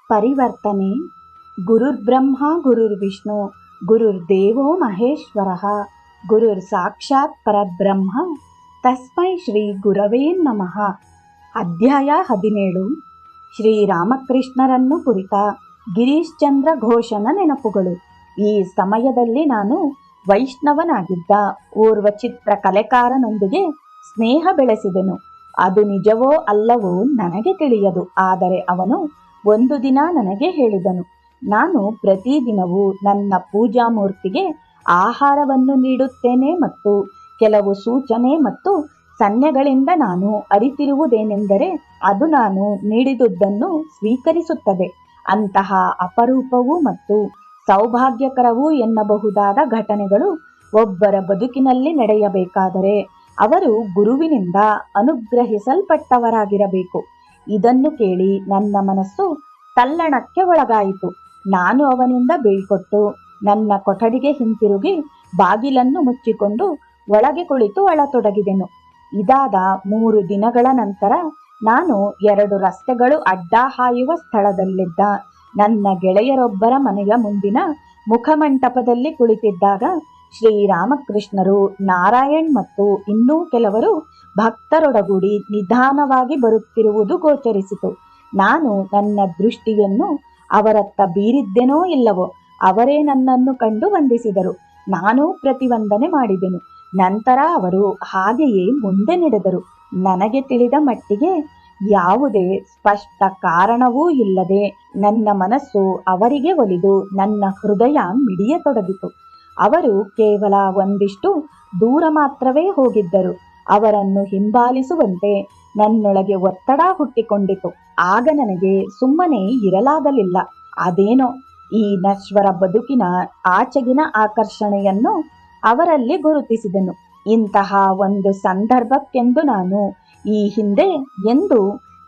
ಪರಿವರ್ತನೆ. ಗುರುರ್ಬ್ರಹ್ಮ ಗುರುರ್ವಿಷ್ಣು ಗುರುರ್ದೇವೋ ಮಹೇಶ್ವರಃ ಗುರುರ್ ಸಾಕ್ಷಾತ್ ಪರಬ್ರಹ್ಮ ತಸ್ಮೈ ಶ್ರೀ ಗುರವೇ ನಮಃ. ಅಧ್ಯಾಯ 17. ಶ್ರೀರಾಮಕೃಷ್ಣರನ್ನು ಕುರಿತ ಗಿರೀಶ್ಚಂದ್ರ ಘೋಷನ ನೆನಪುಗಳು. ಈ ಸಮಯದಲ್ಲಿ ನಾನು ವೈಷ್ಣವನಾಗಿದ್ದ ಓರ್ವ ಚಿತ್ರ ಕಲೆಕಾರನೊಂದಿಗೆ ಸ್ನೇಹ ಬೆಳೆಸಿದೆನು. ಅದು ನಿಜವೋ ಅಲ್ಲವೋ ನನಗೆ ತಿಳಿಯದು. ಆದರೆ ಅವನು ಒಂದು ದಿನ ನನಗೆ ಹೇಳಿದನು, ನಾನು ಪ್ರತಿದಿನವೂ ನನ್ನ ಪೂಜಾ ಮೂರ್ತಿಗೆ ಆಹಾರವನ್ನು ನೀಡುತ್ತೇನೆ ಮತ್ತು ಕೆಲವು ಸೂಚನೆ ಮತ್ತು ಸನ್ನೆಗಳಿಂದ ನಾನು ಅರಿತಿರುವುದೇನೆಂದರೆ ಅದು ನಾನು ನೀಡಿದುದನ್ನು ಸ್ವೀಕರಿಸುತ್ತದೆ. ಅಂತಹ ಅಪರೂಪವೂ ಮತ್ತು ಸೌಭಾಗ್ಯಕರವೂ ಎನ್ನಬಹುದಾದ ಘಟನೆಗಳು ಒಬ್ಬರ ಬದುಕಿನಲ್ಲಿ ನಡೆಯಬೇಕಾದರೆ ಅವರು ಗುರುವಿನಿಂದ ಅನುಗ್ರಹಿಸಲ್ಪಟ್ಟವರಾಗಿರಬೇಕು. ಇದನ್ನು ಕೇಳಿ ನನ್ನ ಮನಸ್ಸು ತಲ್ಲಣಕ್ಕೆ ಒಳಗಾಯಿತು. ನಾನು ಅವನಿಂದ ಬೀಳ್ಕೊಟ್ಟು ನನ್ನ ಕೊಠಡಿಗೆ ಹಿಂತಿರುಗಿ ಬಾಗಿಲನ್ನು ಮುಚ್ಚಿಕೊಂಡು ಒಳಗೆ ಕುಳಿತು ಅಳತೊಡಗಿದೆನು. ಇದಾದ 3 ದಿನಗಳ ನಂತರ ನಾನು 2 ರಸ್ತೆಗಳು ಅಡ್ಡ ಹಾಯುವ ಸ್ಥಳದಲ್ಲಿದ್ದ ನನ್ನ ಗೆಳೆಯರೊಬ್ಬರ ಮನೆಯ ಮುಂದಿನ ಮುಖಮಂಟಪದಲ್ಲಿ ಕುಳಿತಿದ್ದಾಗ ಶ್ರೀರಾಮಕೃಷ್ಣರು, ನಾರಾಯಣ್ ಮತ್ತು ಇನ್ನೂ ಕೆಲವರು ಭಕ್ತರೊಡಗೂಡಿ ನಿಧಾನವಾಗಿ ಬರುತ್ತಿರುವುದು ಗೋಚರಿಸಿತು. ನಾನು ನನ್ನ ದೃಷ್ಟಿಯನ್ನು ಅವರತ್ತ ಬೀರಿದ್ದೆನೋ ಇಲ್ಲವೋ ಅವರೇ ನನ್ನನ್ನು ಕಂಡು ವಂದಿಸಿದರು. ನಾನೂ ಪ್ರತಿವಂದನೆ ಮಾಡಿದೆನು. ನಂತರ ಅವರು ಹಾಗೆಯೇ ಮುಂದೆ ನಡೆದರು. ನನಗೆ ತಿಳಿದ ಮಟ್ಟಿಗೆ ಯಾವುದೇ ಸ್ಪಷ್ಟ ಕಾರಣವೂ ಇಲ್ಲದೆ ನನ್ನ ಮನಸ್ಸು ಅವರಿಗೆ ಒಲಿದು ನನ್ನ ಹೃದಯ ಮಿಡಿಯತೊಡಗಿತು. ಅವರು ಕೇವಲ ಒಂದಿಷ್ಟು ದೂರ ಮಾತ್ರವೇ ಹೋಗಿದ್ದರು. ಅವರನ್ನು ಹಿಂಬಾಲಿಸುವಂತೆ ನನ್ನೊಳಗೆ ಒತ್ತಡ ಹುಟ್ಟಿಕೊಂಡಿತು. ಆಗ ನನಗೆ ಸುಮ್ಮನೆ ಇರಲಾಗಲಿಲ್ಲ. ಅದೇನೋ ಈ ನಶ್ವರ ಬದುಕಿನ ಆಚೆಗಿನ ಆಕರ್ಷಣೆಯನ್ನು ಅವರಲ್ಲಿ ಗುರುತಿಸಿದೆನು. ಇಂತಹ ಒಂದು ಸಂದರ್ಭಕ್ಕೆಂದು ನಾನು ಈ ಹಿಂದೆ ಎಂದು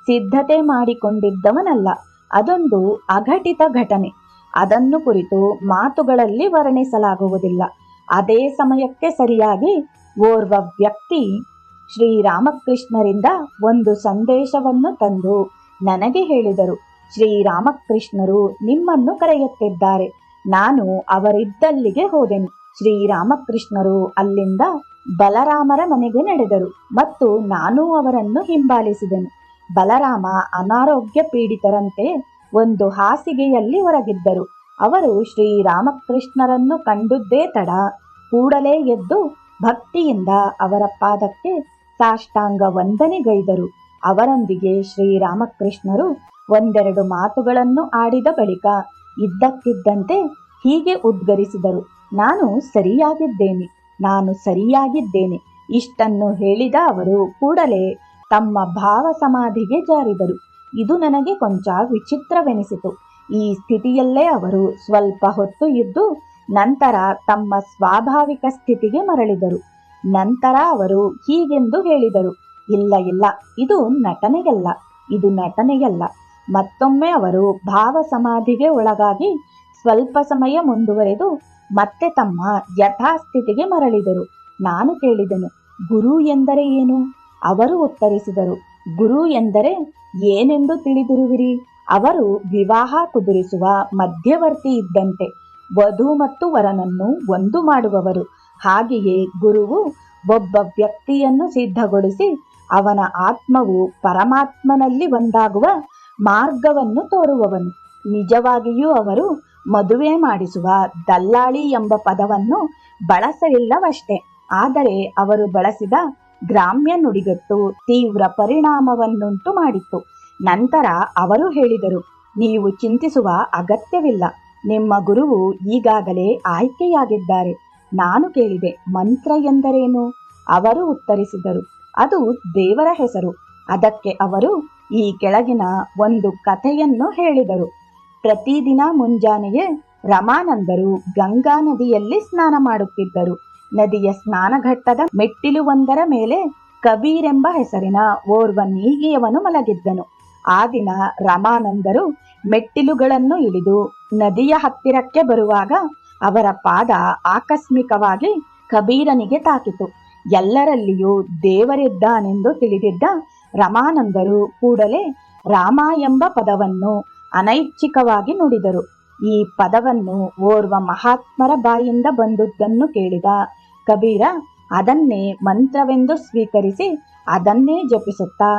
ಸಿದ್ಧತೆ ಮಾಡಿಕೊಂಡಿದ್ದವನಲ್ಲ. ಅದೊಂದು ಅಘಟಿತ ಘಟನೆ. ಅದನ್ನು ಕುರಿತು ಮಾತುಗಳಲ್ಲಿ ವರ್ಣಿಸಲಾಗುವುದಿಲ್ಲ. ಅದೇ ಸಮಯಕ್ಕೆ ಸರಿಯಾಗಿ ಓರ್ವ ವ್ಯಕ್ತಿ ಶ್ರೀರಾಮಕೃಷ್ಣರಿಂದ ಒಂದು ಸಂದೇಶವನ್ನು ತಂದು ನನಗೆ ಹೇಳಿದರು. ಶ್ರೀರಾಮಕೃಷ್ಣರು ನಿಮ್ಮನ್ನು ಕರೆಯುತ್ತಿದ್ದಾರೆ. ನಾನು ಅವರಿದ್ದಲ್ಲಿಗೆ ಹೋದೆನು. ಶ್ರೀರಾಮಕೃಷ್ಣರು ಅಲ್ಲಿಂದ ಬಲರಾಮರ ಮನೆಗೆ ನಡೆದರು ಮತ್ತು ನಾನು ಅವರನ್ನು ಹಿಂಬಾಲಿಸಿದೆನು. ಬಲರಾಮ ಅನಾರೋಗ್ಯ ಪೀಡಿತರಂತೆ ಒಂದು ಹಾಸಿಗೆಯಲ್ಲಿ ಹೊರಗಿದ್ದರು. ಅವರು ಶ್ರೀರಾಮಕೃಷ್ಣರನ್ನು ಕಂಡುದೇ ತಡ ಕೂಡಲೇ ಎದ್ದು ಭಕ್ತಿಯಿಂದ ಅವರ ಪಾದಕ್ಕೆ ಸಾಷ್ಟಾಂಗ ವಂದನೆಗೈದರು. ಅವರೊಂದಿಗೆ ಶ್ರೀರಾಮಕೃಷ್ಣರು ಒಂದೆರಡು ಮಾತುಗಳನ್ನು ಆಡಿದ ಬಳಿಕ ಇದ್ದಕ್ಕಿದ್ದಂತೆ ಹೀಗೆ ಉದ್ಗರಿಸಿದರು, ನಾನು ಸರಿಯಾಗಿದ್ದೇನೆ. ಇಷ್ಟನ್ನು ಹೇಳಿದ ಅವರು ಕೂಡಲೇ ತಮ್ಮ ಭಾವ ಸಮಾಧಿಗೆ ಜಾರಿದರು. ಇದು ನನಗೆ ಕೊಂಚ ವಿಚಿತ್ರವೆನಿಸಿತು. ಈ ಸ್ಥಿತಿಯಲ್ಲೇ ಅವರು ಸ್ವಲ್ಪ ಹೊತ್ತು ಇದ್ದು ನಂತರ ತಮ್ಮ ಸ್ವಾಭಾವಿಕ ಸ್ಥಿತಿಗೆ ಮರಳಿದರು. ನಂತರ ಅವರು ಹೀಗೆಂದು ಹೇಳಿದರು, ಇಲ್ಲ, ಇದು ನಟನೆಯಲ್ಲ. ಮತ್ತೊಮ್ಮೆ ಅವರು ಭಾವ ಸಮಾಧಿಗೆ ಒಳಗಾಗಿ ಸ್ವಲ್ಪ ಸಮಯ ಮುಂದುವರೆದು ಮತ್ತೆ ತಮ್ಮ ಯಥಾಸ್ಥಿತಿಗೆ ಮರಳಿದರು. ನಾನು ಕೇಳಿದೆನು, ಗುರು ಎಂದರೆ ಏನು? ಅವರು ಉತ್ತರಿಸಿದರು, ಗುರು ಎಂದರೆ ಏನೆಂದು ತಿಳಿದಿರುವಿರಿ? ಅವರು ವಿವಾಹ ಕುದುರಿಸುವ ಮಧ್ಯವರ್ತಿ ಇದ್ದಂತೆ, ವಧು ಮತ್ತು ವರನನ್ನು ಒಂದು ಮಾಡುವವರು. ಹಾಗೆಯೇ ಗುರುವು ಒಬ್ಬ ವ್ಯಕ್ತಿಯನ್ನು ಸಿದ್ಧಗೊಳಿಸಿ ಅವನ ಆತ್ಮವು ಪರಮಾತ್ಮನಲ್ಲಿ ಒಂದಾಗುವ ಮಾರ್ಗವನ್ನು ತೋರುವವನು. ನಿಜವಾಗಿಯೂ ಅವರು ಮದುವೆ ಮಾಡಿಸುವ ದಲ್ಲಾಳಿ ಎಂಬ ಪದವನ್ನು ಬಳಸಲಿಲ್ಲವಷ್ಟೇ. ಆದರೆ ಅವರು ಬಳಸಿದ ಗ್ರಾಮ್ಯ ನುಡಿಗಟ್ಟು ತೀವ್ರ ಪರಿಣಾಮವನ್ನುಂಟು ಮಾಡಿತ್ತು. ನಂತರ ಅವರು ಹೇಳಿದರು, ನೀವು ಚಿಂತಿಸುವ ಅಗತ್ಯವಿಲ್ಲ. ನಿಮ್ಮ ಗುರುವು ಈಗಾಗಲೇ ಆಯ್ಕೆಯಾಗಿದ್ದಾರೆ. ನಾನು ಕೇಳಿದೆ, ಮಂತ್ರ ಎಂದರೇನು? ಅವರು ಉತ್ತರಿಸಿದರು, ಅದು ದೇವರ ಹೆಸರು. ಅದಕ್ಕೆ ಅವರು ಈ ಕೆಳಗಿನ ಒಂದು ಕಥೆಯನ್ನು ಹೇಳಿದರು. ಪ್ರತಿದಿನ ಮುಂಜಾನೆಯೇ ರಮಾನಂದರು ಗಂಗಾ ನದಿಯಲ್ಲಿ ಸ್ನಾನ ಮಾಡುತ್ತಿದ್ದರು. ನದಿಯ ಸ್ನಾನಘಟ್ಟದ ಮೆಟ್ಟಿಲುವೊಂದರ ಮೇಲೆ ಕಬೀರ್ ಎಂಬ ಹೆಸರಿನ ಓರ್ವ ನೀಗಿಯವನು ಮಲಗಿದ್ದನು. ಆ ದಿನ ರಮಾನಂದರು ಮೆಟ್ಟಿಲುಗಳನ್ನು ಇಳಿದು ನದಿಯ ಹತ್ತಿರಕ್ಕೆ ಬರುವಾಗ ಅವರ ಪಾದ ಆಕಸ್ಮಿಕವಾಗಿ ಕಬೀರನಿಗೆ ತಾಕಿತು. ಎಲ್ಲರಲ್ಲಿಯೂ ದೇವರಿದ್ದಾನೆಂದು ತಿಳಿದಿದ್ದ ರಮಾನಂದರು ಕೂಡಲೇ ರಾಮ ಎಂಬ ಪದವನ್ನು ಅನೈಚ್ಛಿಕವಾಗಿ ನುಡಿದರು. ಈ ಪದವನ್ನು ಓರ್ವ ಮಹಾತ್ಮರ ಬಾಯಿಂದ ಬಂದುದನ್ನು ಕೇಳಿದ ಕಬೀರ ಅದನ್ನೇ ಮಂತ್ರವೆಂದು ಸ್ವೀಕರಿಸಿ ಅದನ್ನೇ ಜಪಿಸುತ್ತಾ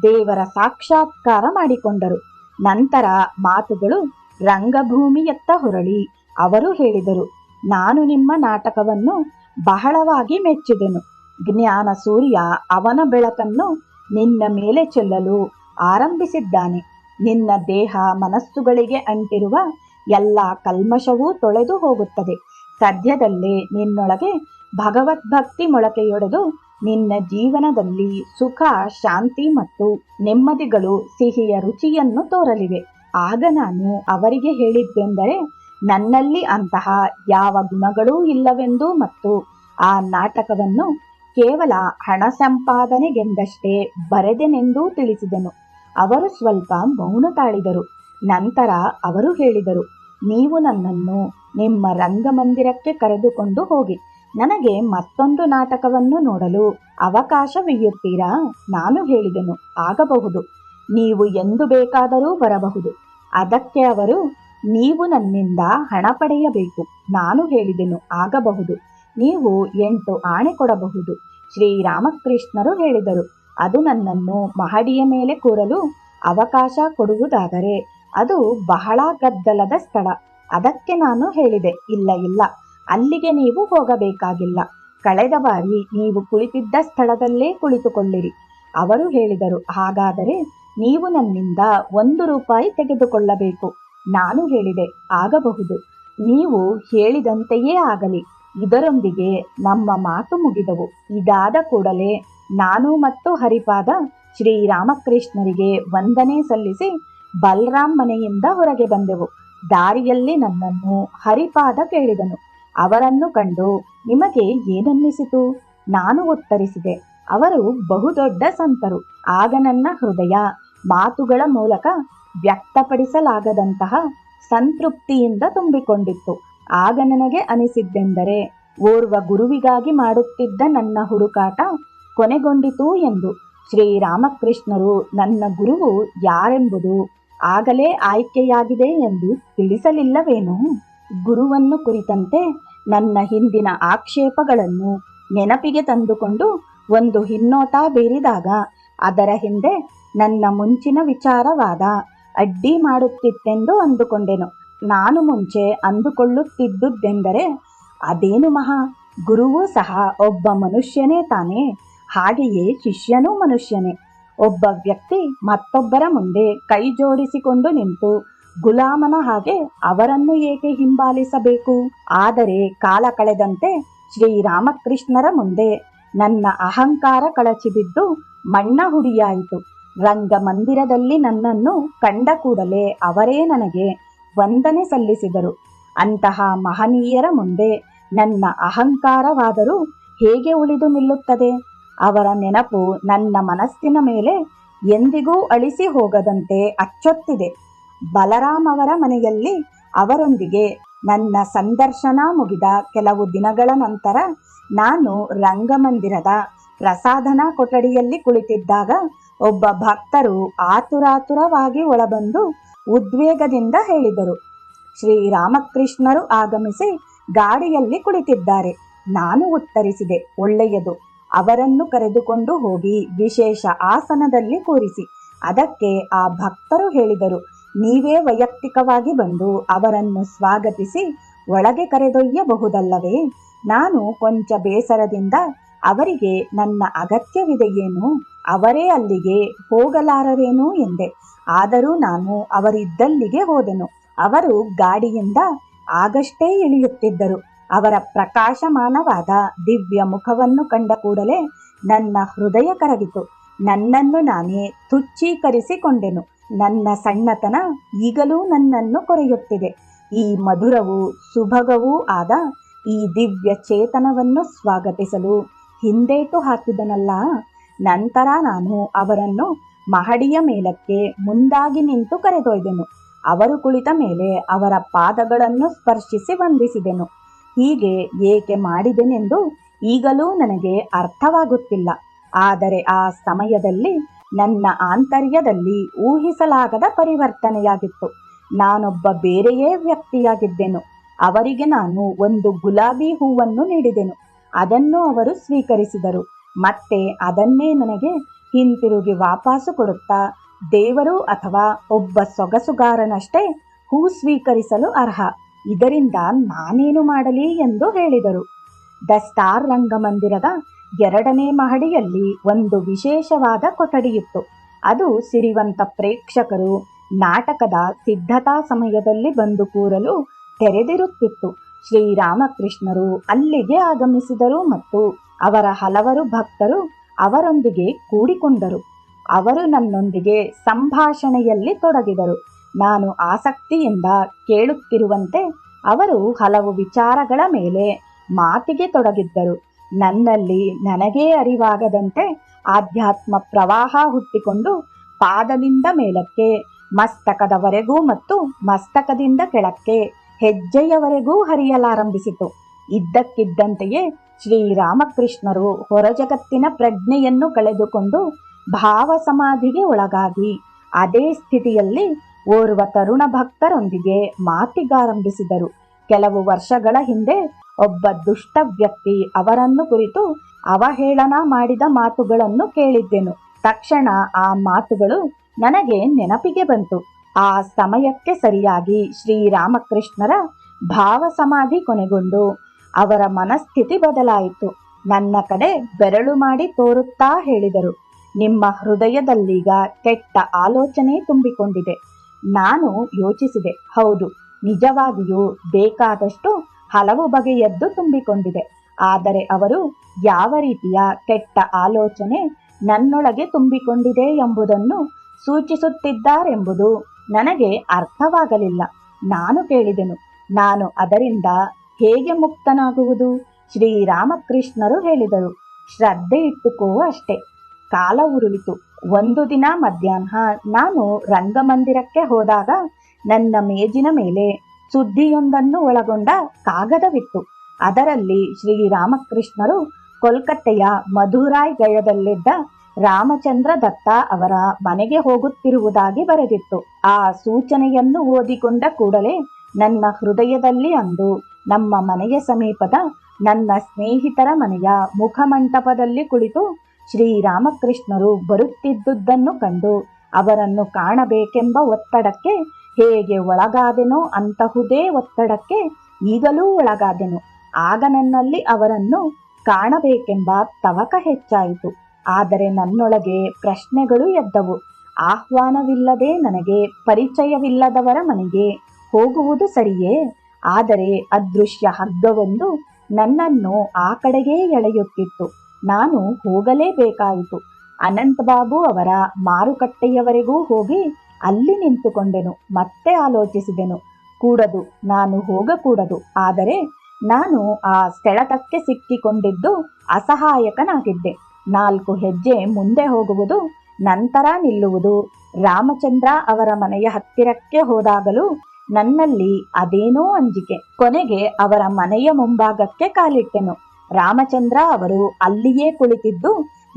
ದೇವರ ಸಾಕ್ಷಾತ್ಕಾರ ಮಾಡಿಕೊಂಡರು. ನಂತರ ಮಾತುಗಳು ರಂಗಭೂಮಿಯತ್ತ ಹೊರಳಿ ಅವರು ಹೇಳಿದರು, ನಾನು ನಿಮ್ಮ ನಾಟಕವನ್ನು ಬಹಳವಾಗಿ ಮೆಚ್ಚಿದೆನು. ಜ್ಞಾನ ಸೂರ್ಯ ಅವನ ಬೆಳಕನ್ನು ನಿನ್ನ ಮೇಲೆ ಚೆಲ್ಲಲು ಆರಂಭಿಸಿದ್ದಾನೆ. ನಿನ್ನ ದೇಹ ಮನಸ್ಸುಗಳಿಗೆ ಅಂಟಿರುವ ಎಲ್ಲ ಕಲ್ಮಶವೂ ತೊಳೆದು ಹೋಗುತ್ತದೆ. ಸದ್ಯದಲ್ಲೇ ನಿನ್ನೊಳಗೆ ಭಗವದ್ಭಕ್ತಿ ಮೊಳಕೆಯೊಡೆದು ನಿನ್ನ ಜೀವನದಲ್ಲಿ ಸುಖ, ಶಾಂತಿ ಮತ್ತು ನೆಮ್ಮದಿಗಳು ಸಿಹಿಯ ರುಚಿಯನ್ನು ತೋರಲಿವೆ. ಆಗ ನಾನು ಅವರಿಗೆ ಹೇಳಿದ್ದೆಂದರೆ, ನನ್ನಲ್ಲಿ ಅಂತಹ ಯಾವ ಗುಣಗಳೂ ಇಲ್ಲವೆಂದು ಮತ್ತು ಆ ನಾಟಕವನ್ನು ಕೇವಲ ಹಣ ಸಂಪಾದನೆಗೆಂದಷ್ಟೇ ಬರೆದೆನೆಂದೂ ತಿಳಿಸಿದೆನು. ಅವರು ಸ್ವಲ್ಪ ಮೌನ ತಾಳಿದರು. ನಂತರ ಅವರು ಹೇಳಿದರು, ನೀವು ನನ್ನನ್ನು ನಿಮ್ಮ ರಂಗಮಂದಿರಕ್ಕೆ ಕರೆದುಕೊಂಡು ಹೋಗಿ ನನಗೆ ಮತ್ತೊಂದು ನಾಟಕವನ್ನು ನೋಡಲು ಅವಕಾಶವಿಯ್ಯುತ್ತೀರಾ? ನಾನು ಹೇಳಿದೆನು, ಆಗಬಹುದು, ನೀವು ಎಂದು ಬೇಕಾದರೂ ಬರಬಹುದು. ಅದಕ್ಕೆ ಅವರು, ನೀವು ನನ್ನಿಂದ ಹಣ ಪಡೆಯಬೇಕು. ನಾನು ಹೇಳಿದೆನು, ಆಗಬಹುದು, ನೀವು 8 ಆಣೆ ಕೊಡಬಹುದು. ಶ್ರೀರಾಮಕೃಷ್ಣರು ಹೇಳಿದರು, ಅದು ನನ್ನನ್ನು ಮಹಡಿಯ ಮೇಲೆ ಕೂರಲು ಅವಕಾಶ ಕೊಡುವುದಾದರೆ ಅದು ಬಹಳ ಗದ್ದಲದ ಸ್ಥಳ. ಅದಕ್ಕೆ ನಾನು ಹೇಳಿದೆ, ಇಲ್ಲ ಇಲ್ಲ, ಅಲ್ಲಿಗೆ ನೀವು ಹೋಗಬೇಕಾಗಿಲ್ಲ. ಕಳೆದ ಬಾರಿ ನೀವು ಕುಳಿತಿದ್ದ ಸ್ಥಳದಲ್ಲೇ ಕುಳಿತುಕೊಳ್ಳಿರಿ. ಅವರು ಹೇಳಿದರು, ಹಾಗಾದರೆ ನೀವು ನನ್ನಿಂದ 1 ರೂಪಾಯಿ ತೆಗೆದುಕೊಳ್ಳಬೇಕು. ನಾನು ಹೇಳಿದೆ, ಆಗಬಹುದು, ನೀವು ಹೇಳಿದಂತೆಯೇ ಆಗಲಿ. ಇದರೊಂದಿಗೆ ನಮ್ಮ ಮಾತು ಮುಗಿದವು. ಇದಾದ ಕೂಡಲೇ ನಾನು ಮತ್ತು ಹರಿಪಾದ ಶ್ರೀರಾಮಕೃಷ್ಣರಿಗೆ ವಂದನೆ ಸಲ್ಲಿಸಿ ಬಲರಾಮ್ ಮನೆಯಿಂದ ಹೊರಗೆ ಬಂದೆವು. ದಾರಿಯಲ್ಲಿ ನನ್ನನ್ನು ಹರಿಪಾದ ಕೇಳಿದನು. ಅವರನ್ನು ಕಂಡು ನಿಮಗೆ ಏನನ್ನಿಸಿತು? ನಾನು ಉತ್ತರಿಸಿದೆ, ಅವರು ಬಹುದೊಡ್ಡ ಸಂತರು. ಆಗ ನನ್ನ ಹೃದಯ ಮಾತುಗಳ ಮೂಲಕ ವ್ಯಕ್ತಪಡಿಸಲಾಗದಂತಹ ಸಂತೃಪ್ತಿಯಿಂದ ತುಂಬಿಕೊಂಡಿತ್ತು. ಆಗ ನನಗೆ ಅನಿಸಿದ್ದೆಂದರೆ, ಓರ್ವ ಗುರುವಿಗಾಗಿ ಮಾಡುತ್ತಿದ್ದ ನನ್ನ ಹುಡುಕಾಟ ಕೊನೆಗೊಂಡಿತು ಎಂದು. ಶ್ರೀರಾಮಕೃಷ್ಣರು ನನ್ನ ಗುರುವು ಯಾರೆಂಬುದು ಆಗಲೇ ಆಯ್ಕೆಯಾಗಿದೆ ಎಂದು ತಿಳಿಸಲಿಲ್ಲವೇನೋ? ಗುರುವನ್ನು ಕುರಿತಂತೆ ನನ್ನ ಹಿಂದಿನ ಆಕ್ಷೇಪಗಳನ್ನು ನೆನಪಿಗೆ ತಂದುಕೊಂಡು ಒಂದು ಹಿನ್ನೋಟ ಬೀರಿದಾಗ ಅದರ ಹಿಂದೆ ನನ್ನ ಮುಂಚಿನ ವಿಚಾರವಾದ ಅಡ್ಡಿ ಮಾಡುತ್ತಿತ್ತೆಂದು ಅಂದುಕೊಂಡೆನು. ನಾನು ಮುಂಚೆ ಅಂದುಕೊಳ್ಳುತ್ತಿದ್ದುದೆಂದರೆ, ಅದೇನು ಮಹಾ, ಗುರುವೂ ಸಹ ಒಬ್ಬ ಮನುಷ್ಯನೇ ತಾನೇ, ಹಾಗೆಯೇ ಶಿಷ್ಯನೂ ಮನುಷ್ಯನೇ. ಒಬ್ಬ ವ್ಯಕ್ತಿ ಮತ್ತೊಬ್ಬರ ಮುಂದೆ ಕೈ ಜೋಡಿಸಿಕೊಂಡು ನಿಂತು ಗುಲಾಮನ ಹಾಗೆ ಅವರನ್ನು ಏಕೆ ಹಿಂಬಾಲಿಸಬೇಕು? ಆದರೆ ಕಾಲ ಕಳೆದಂತೆ ಶ್ರೀರಾಮಕೃಷ್ಣರ ಮುಂದೆ ನನ್ನ ಅಹಂಕಾರ ಕಳಚಿಬಿದ್ದು ಮಣ್ಣ ಹುಡಿಯಾಯಿತು. ರಂಗಮಂದಿರದಲ್ಲಿ ನನ್ನನ್ನು ಕಂಡ ಕೂಡಲೇ ಅವರೇ ನನಗೆ ವಂದನೆ ಸಲ್ಲಿಸಿದರು. ಅಂತಹ ಮಹನೀಯರ ಮುಂದೆ ನನ್ನ ಅಹಂಕಾರವಾದರೂ ಹೇಗೆ ಉಳಿದು ನಿಲ್ಲುತ್ತದೆ? ಅವರ ನೆನಪು ನನ್ನ ಮನಸ್ಸಿನ ಮೇಲೆ ಎಂದಿಗೂ ಅಳಿಸಿ ಹೋಗದಂತೆ ಅಚ್ಚೊತ್ತಿದೆ. ಬಲರಾಮ್ ಅವರ ಮನೆಯಲ್ಲಿ ಅವರೊಂದಿಗೆ ನನ್ನ ಸಂದರ್ಶನ ಮುಗಿದ ಕೆಲವು ದಿನಗಳ ನಂತರ ನಾನು ರಂಗಮಂದಿರದ ಪ್ರಸಾಧನಾ ಕೊಠಡಿಯಲ್ಲಿ ಕುಳಿತಿದ್ದಾಗ ಒಬ್ಬ ಭಕ್ತರು ಆತುರಾತುರವಾಗಿ ಒಳಬಂದು ಉದ್ವೇಗದಿಂದ ಹೇಳಿದರು, ಶ್ರೀರಾಮಕೃಷ್ಣರು ಆಗಮಿಸಿ ಗಾಡಿಯಲ್ಲಿ ಕುಳಿತಿದ್ದಾರೆ. ನಾನು ಉತ್ತರಿಸಿದೆ, ಒಳ್ಳೆಯದು, ಅವರನ್ನು ಕರೆದುಕೊಂಡು ಹೋಗಿ ವಿಶೇಷ ಆಸನದಲ್ಲಿ ಕೂರಿಸಿ. ಅದಕ್ಕೆ ಆ ಭಕ್ತರು ಹೇಳಿದರು, ನೀವೇ ವೈಯಕ್ತಿಕವಾಗಿ ಬಂದು ಅವರನ್ನು ಸ್ವಾಗತಿಸಿ ಒಳಗೆ ಕರೆದೊಯ್ಯಬಹುದಲ್ಲವೇ? ನಾನು ಕೊಂಚ ಬೇಸರದಿಂದ ಅವರಿಗೆ ನನ್ನ ಅಗತ್ಯವಿದೆಯೇನು, ಅವರೇ ಅಲ್ಲಿಗೆ ಹೋಗಲಾರರೇನು ಎಂದೆ. ಆದರೂ ನಾನು ಅವರಿದ್ದಲ್ಲಿಗೆ ಹೋದೆನು. ಅವರು ಗಾಡಿಯಿಂದ ಆಗಷ್ಟೇ ಇಳಿಯುತ್ತಿದ್ದರು. ಅವರ ಪ್ರಕಾಶಮಾನವಾದ ದಿವ್ಯ ಮುಖವನ್ನು ಕಂಡ ಕೂಡಲೇ ನನ್ನ ಹೃದಯ ಕರಗಿತು. ನನ್ನನ್ನು ನಾನೇ ತುಚ್ಛೀಕರಿಸಿಕೊಂಡೆನು. ನನ್ನ ಸಣ್ಣತನ ಈಗಲೂ ನನ್ನನ್ನು ಕೊರೆಯುತ್ತಿದೆ. ಈ ಮಧುರವೂ ಸುಭಗವೂ ಆದ ಈ ದಿವ್ಯ ಚೇತನವನ್ನು ಸ್ವಾಗತಿಸಲು ಹಿಂದೇಟು ಹಾಕಿದನಲ್ಲ. ನಂತರ ನಾನು ಅವರನ್ನು ಮಹಡಿಯ ಮೇಲಕ್ಕೆ ಮುಂದಾಗಿ ನಿಂತು ಕರೆದೊಯ್ದೆನು. ಅವರು ಕುಳಿತ ಮೇಲೆ ಅವರ ಪಾದಗಳನ್ನು ಸ್ಪರ್ಶಿಸಿ ವಂದಿಸಿದೆನು. ಹೀಗೆ ಏಕೆ ಮಾಡಿದೆನೆಂದು ಈಗಲೂ ನನಗೆ ಅರ್ಥವಾಗುತ್ತಿಲ್ಲ. ಆದರೆ ಆ ಸಮಯದಲ್ಲಿ ನನ್ನ ಆಂತರ್ಯದಲ್ಲಿ ಊಹಿಸಲಾಗದ ಪರಿವರ್ತನೆಯಾಗಿತ್ತು. ನಾನೊಬ್ಬ ಬೇರೆಯೇ ವ್ಯಕ್ತಿಯಾಗಿದ್ದೆನು. ಅವರಿಗೆ ನಾನು ಒಂದು ಗುಲಾಬಿ ಹೂವನ್ನು ನೀಡಿದೆನು. ಅದನ್ನು ಅವರು ಸ್ವೀಕರಿಸಿದರು. ಮತ್ತೆ ಅದನ್ನೇ ನನಗೆ ಹಿಂತಿರುಗಿ ವಾಪಸ್ಸು ಕೊಡುತ್ತಾ, ದೇವರು ಅಥವಾ ಒಬ್ಬ ಸೊಗಸುಗಾರನಷ್ಟೇ ಹೂ ಸ್ವೀಕರಿಸಲು ಅರ್ಹ, ಇದರಿಂದ ನಾನೇನು ಮಾಡಲಿ ಎಂದು ಹೇಳಿದರು. ದ ಸ್ಟಾರ್ ರಂಗಮಂದಿರದ 2ನೇ ಮಹಡಿಯಲ್ಲಿ ಒಂದು ವಿಶೇಷವಾದ ಕೊಠಡಿಯಿತ್ತು. ಅದು ಸಿರಿವಂತ ಪ್ರೇಕ್ಷಕರು ನಾಟಕದ ಸಿದ್ಧತಾ ಸಮಯದಲ್ಲಿ ಬಂದು ಕೂರಲು ತೆರೆದಿರುತ್ತಿತ್ತು. ಶ್ರೀರಾಮಕೃಷ್ಣರು ಅಲ್ಲಿಗೆ ಆಗಮಿಸಿದರು ಮತ್ತು ಅವರ ಹಲವರು ಭಕ್ತರು ಅವರೊಂದಿಗೆ ಕೂಡಿಕೊಂಡರು. ಅವರು ನನ್ನೊಂದಿಗೆ ಸಂಭಾಷಣೆಯಲ್ಲಿ ತೊಡಗಿದರು. ನಾನು ಆಸಕ್ತಿಯಿಂದ ಕೇಳುತ್ತಿರುವಂತೆ ಅವರು ಹಲವು ವಿಚಾರಗಳ ಮೇಲೆ ಮಾತಿಗೆ ತೊಡಗಿದ್ದರು. ನನ್ನಲ್ಲಿ ನನಗೇ ಅರಿವಾಗದಂತೆ ಆಧ್ಯಾತ್ಮ ಪ್ರವಾಹ ಹುಟ್ಟಿಕೊಂಡು ಪಾದದಿಂದ ಮೇಲಕ್ಕೆ, ಮಸ್ತಕದವರೆಗೂ ಮತ್ತು ಮಸ್ತಕದಿಂದ ಕೆಳಕ್ಕೆ ಹೆಜ್ಜೆಯವರೆಗೂ ಹರಿಯಲಾರಂಭಿಸಿತು. ಇದ್ದಕ್ಕಿದ್ದಂತೆಯೇ ಶ್ರೀರಾಮಕೃಷ್ಣರು ಹೊರಜಗತ್ತಿನ ಪ್ರಜ್ಞೆಯನ್ನು ಕಳೆದುಕೊಂಡು ಭಾವ ಸಮಾಧಿಗೆ ಒಳಗಾಗಿ ಅದೇ ಸ್ಥಿತಿಯಲ್ಲಿ ಓರ್ವ ತರುಣ ಭಕ್ತರೊಂದಿಗೆ ಮಾತಿಗಾರಂಭಿಸಿದರು. ಕೆಲವು ವರ್ಷಗಳ ಹಿಂದೆ ಒಬ್ಬ ದುಷ್ಟ ವ್ಯಕ್ತಿ ಅವರನ್ನು ಕುರಿತು ಅವಹೇಳನ ಮಾಡಿದ ಮಾತುಗಳನ್ನು ಕೇಳಿದ್ದೆನು. ತಕ್ಷಣ ಆ ಮಾತುಗಳು ನನಗೆ ನೆನಪಿಗೆ ಬಂತು. ಆ ಸಮಯಕ್ಕೆ ಸರಿಯಾಗಿ ಶ್ರೀರಾಮಕೃಷ್ಣರ ಭಾವ ಸಮಾಧಿ ಕೊನೆಗೊಂಡು ಅವರ ಮನಸ್ಥಿತಿ ಬದಲಾಯಿತು. ನನ್ನ ಕಡೆ ಬೆರಳು ಮಾಡಿ ತೋರುತ್ತಾ ಹೇಳಿದರು, ನಿಮ್ಮ ಹೃದಯದಲ್ಲೀಗ ಕೆಟ್ಟ ಆಲೋಚನೆ ತುಂಬಿಕೊಂಡಿದೆ. ನಾನು ಯೋಚಿಸಿದೆ, ಹೌದು, ನಿಜವಾಗಿಯೂ ಬೇಕಾದಷ್ಟು ಹಲವು ಬಗೆಯದ್ದು ತುಂಬಿಕೊಂಡಿದೆ. ಆದರೆ ಅವರು ಯಾವ ರೀತಿಯ ಕೆಟ್ಟ ಆಲೋಚನೆ ನನ್ನೊಳಗೆ ತುಂಬಿಕೊಂಡಿದೆ ಎಂಬುದನ್ನು ಸೂಚಿಸುತ್ತಿದ್ದಾರೆಂಬುದು ನನಗೆ ಅರ್ಥವಾಗಲಿಲ್ಲ. ನಾನು ಕೇಳಿದೆನು, ನಾನು ಅದರಿಂದ ಹೇಗೆ ಮುಕ್ತನಾಗುವುದು? ಶ್ರೀರಾಮಕೃಷ್ಣರು ಹೇಳಿದರು, ಶ್ರದ್ಧೆ ಇಟ್ಟುಕೋ ಅಷ್ಟೆ. ಕಾಲ ಉರುಳಿತು. ಒಂದು ದಿನ ಮಧ್ಯಾಹ್ನ ನಾನು ರಂಗಮಂದಿರಕ್ಕೆ ಹೋದಾಗ ನನ್ನ ಮೇಜಿನ ಮೇಲೆ ಸುದ್ದಿಯೊಂದನ್ನು ಒಳಗೊಂಡ ಕಾಗದವಿತ್ತು. ಅದರಲ್ಲಿ ಶ್ರೀರಾಮಕೃಷ್ಣರು ಕೋಲ್ಕತ್ತೆಯ ಮಧುರಾಯ್ ಗಯದಲ್ಲಿದ್ದ ರಾಮಚಂದ್ರ ದತ್ತ ಅವರ ಮನೆಗೆ ಹೋಗುತ್ತಿರುವುದಾಗಿ ಬರೆದಿತ್ತು. ಆ ಸೂಚನೆಯನ್ನು ಓದಿಕೊಂಡ ಕೂಡಲೇ ನನ್ನ ಹೃದಯದಲ್ಲಿ ಅಂದು ನಮ್ಮ ಮನೆಯ ಸಮೀಪದ ನನ್ನ ಸ್ನೇಹಿತರ ಮನೆಯ ಮುಖಮಂಟಪದಲ್ಲಿ ಕುಳಿತು ಶ್ರೀರಾಮಕೃಷ್ಣರು ಬರುತ್ತಿದ್ದುದನ್ನು ಕಂಡು ಅವರನ್ನು ಕಾಣಬೇಕೆಂಬ ಒತ್ತಡಕ್ಕೆ ಹೇಗೆ ಒಳಗಾದೆನೋ ಅಂತಹುದೇ ಒತ್ತಡಕ್ಕೆ ಈಗಲೂ ಒಳಗಾದೆನು. ಆಗ ನನ್ನಲ್ಲಿ ಅವರನ್ನು ಕಾಣಬೇಕೆಂಬ ತವಕ ಹೆಚ್ಚಾಯಿತು. ಆದರೆ ನನ್ನೊಳಗೆ ಪ್ರಶ್ನೆಗಳು ಎದ್ದವು. ಆಹ್ವಾನವಿಲ್ಲದೆ ನನಗೆ ಪರಿಚಯವಿಲ್ಲದವರ ಮನೆಗೆ ಹೋಗುವುದು ಸರಿಯೇ? ಆದರೆ ಅದೃಶ್ಯ ಹಗ್ಗವೊಂದು ನನ್ನನ್ನು ಆ ಕಡೆಗೇ ಎಳೆಯುತ್ತಿತ್ತು. ನಾನು ಹೋಗಲೇಬೇಕಾಯಿತು. ಅನಂತಬಾಬು ಅವರ ಮಾರುಕಟ್ಟೆಯವರೆಗೂ ಹೋಗಿ ಅಲ್ಲಿ ನಿಂತುಕೊಂಡೆನು. ಮತ್ತೆ ಆಲೋಚಿಸಿದೆನು, ಕೂಡದು, ನಾನು ಹೋಗಕೂಡದು. ಆದರೆ ನಾನು ಆ ಸೆಳೆತಕ್ಕೆ ಸಿಕ್ಕಿಕೊಂಡಿದ್ದು ಅಸಹಾಯಕನಾಗಿದ್ದೆ. 4 ಹೆಜ್ಜೆ ಮುಂದೆ ಹೋಗುವುದು, ನಂತರ ನಿಲ್ಲುವುದು. ರಾಮಚಂದ್ರ ಅವರ ಮನೆಯ ಹತ್ತಿರಕ್ಕೆ ಹೋದಾಗಲೂ ನನ್ನಲ್ಲಿ ಅದೇನೋ ಅಂಜಿಕೆ. ಕೊನೆಗೆ ಅವರ ಮನೆಯ ಮುಂಭಾಗಕ್ಕೆ ಕಾಲಿಟ್ಟೆನು. ರಾಮಚಂದ್ರ ಅವರು ಅಲ್ಲಿಯೇ ಕುಳಿತಿದ್ದು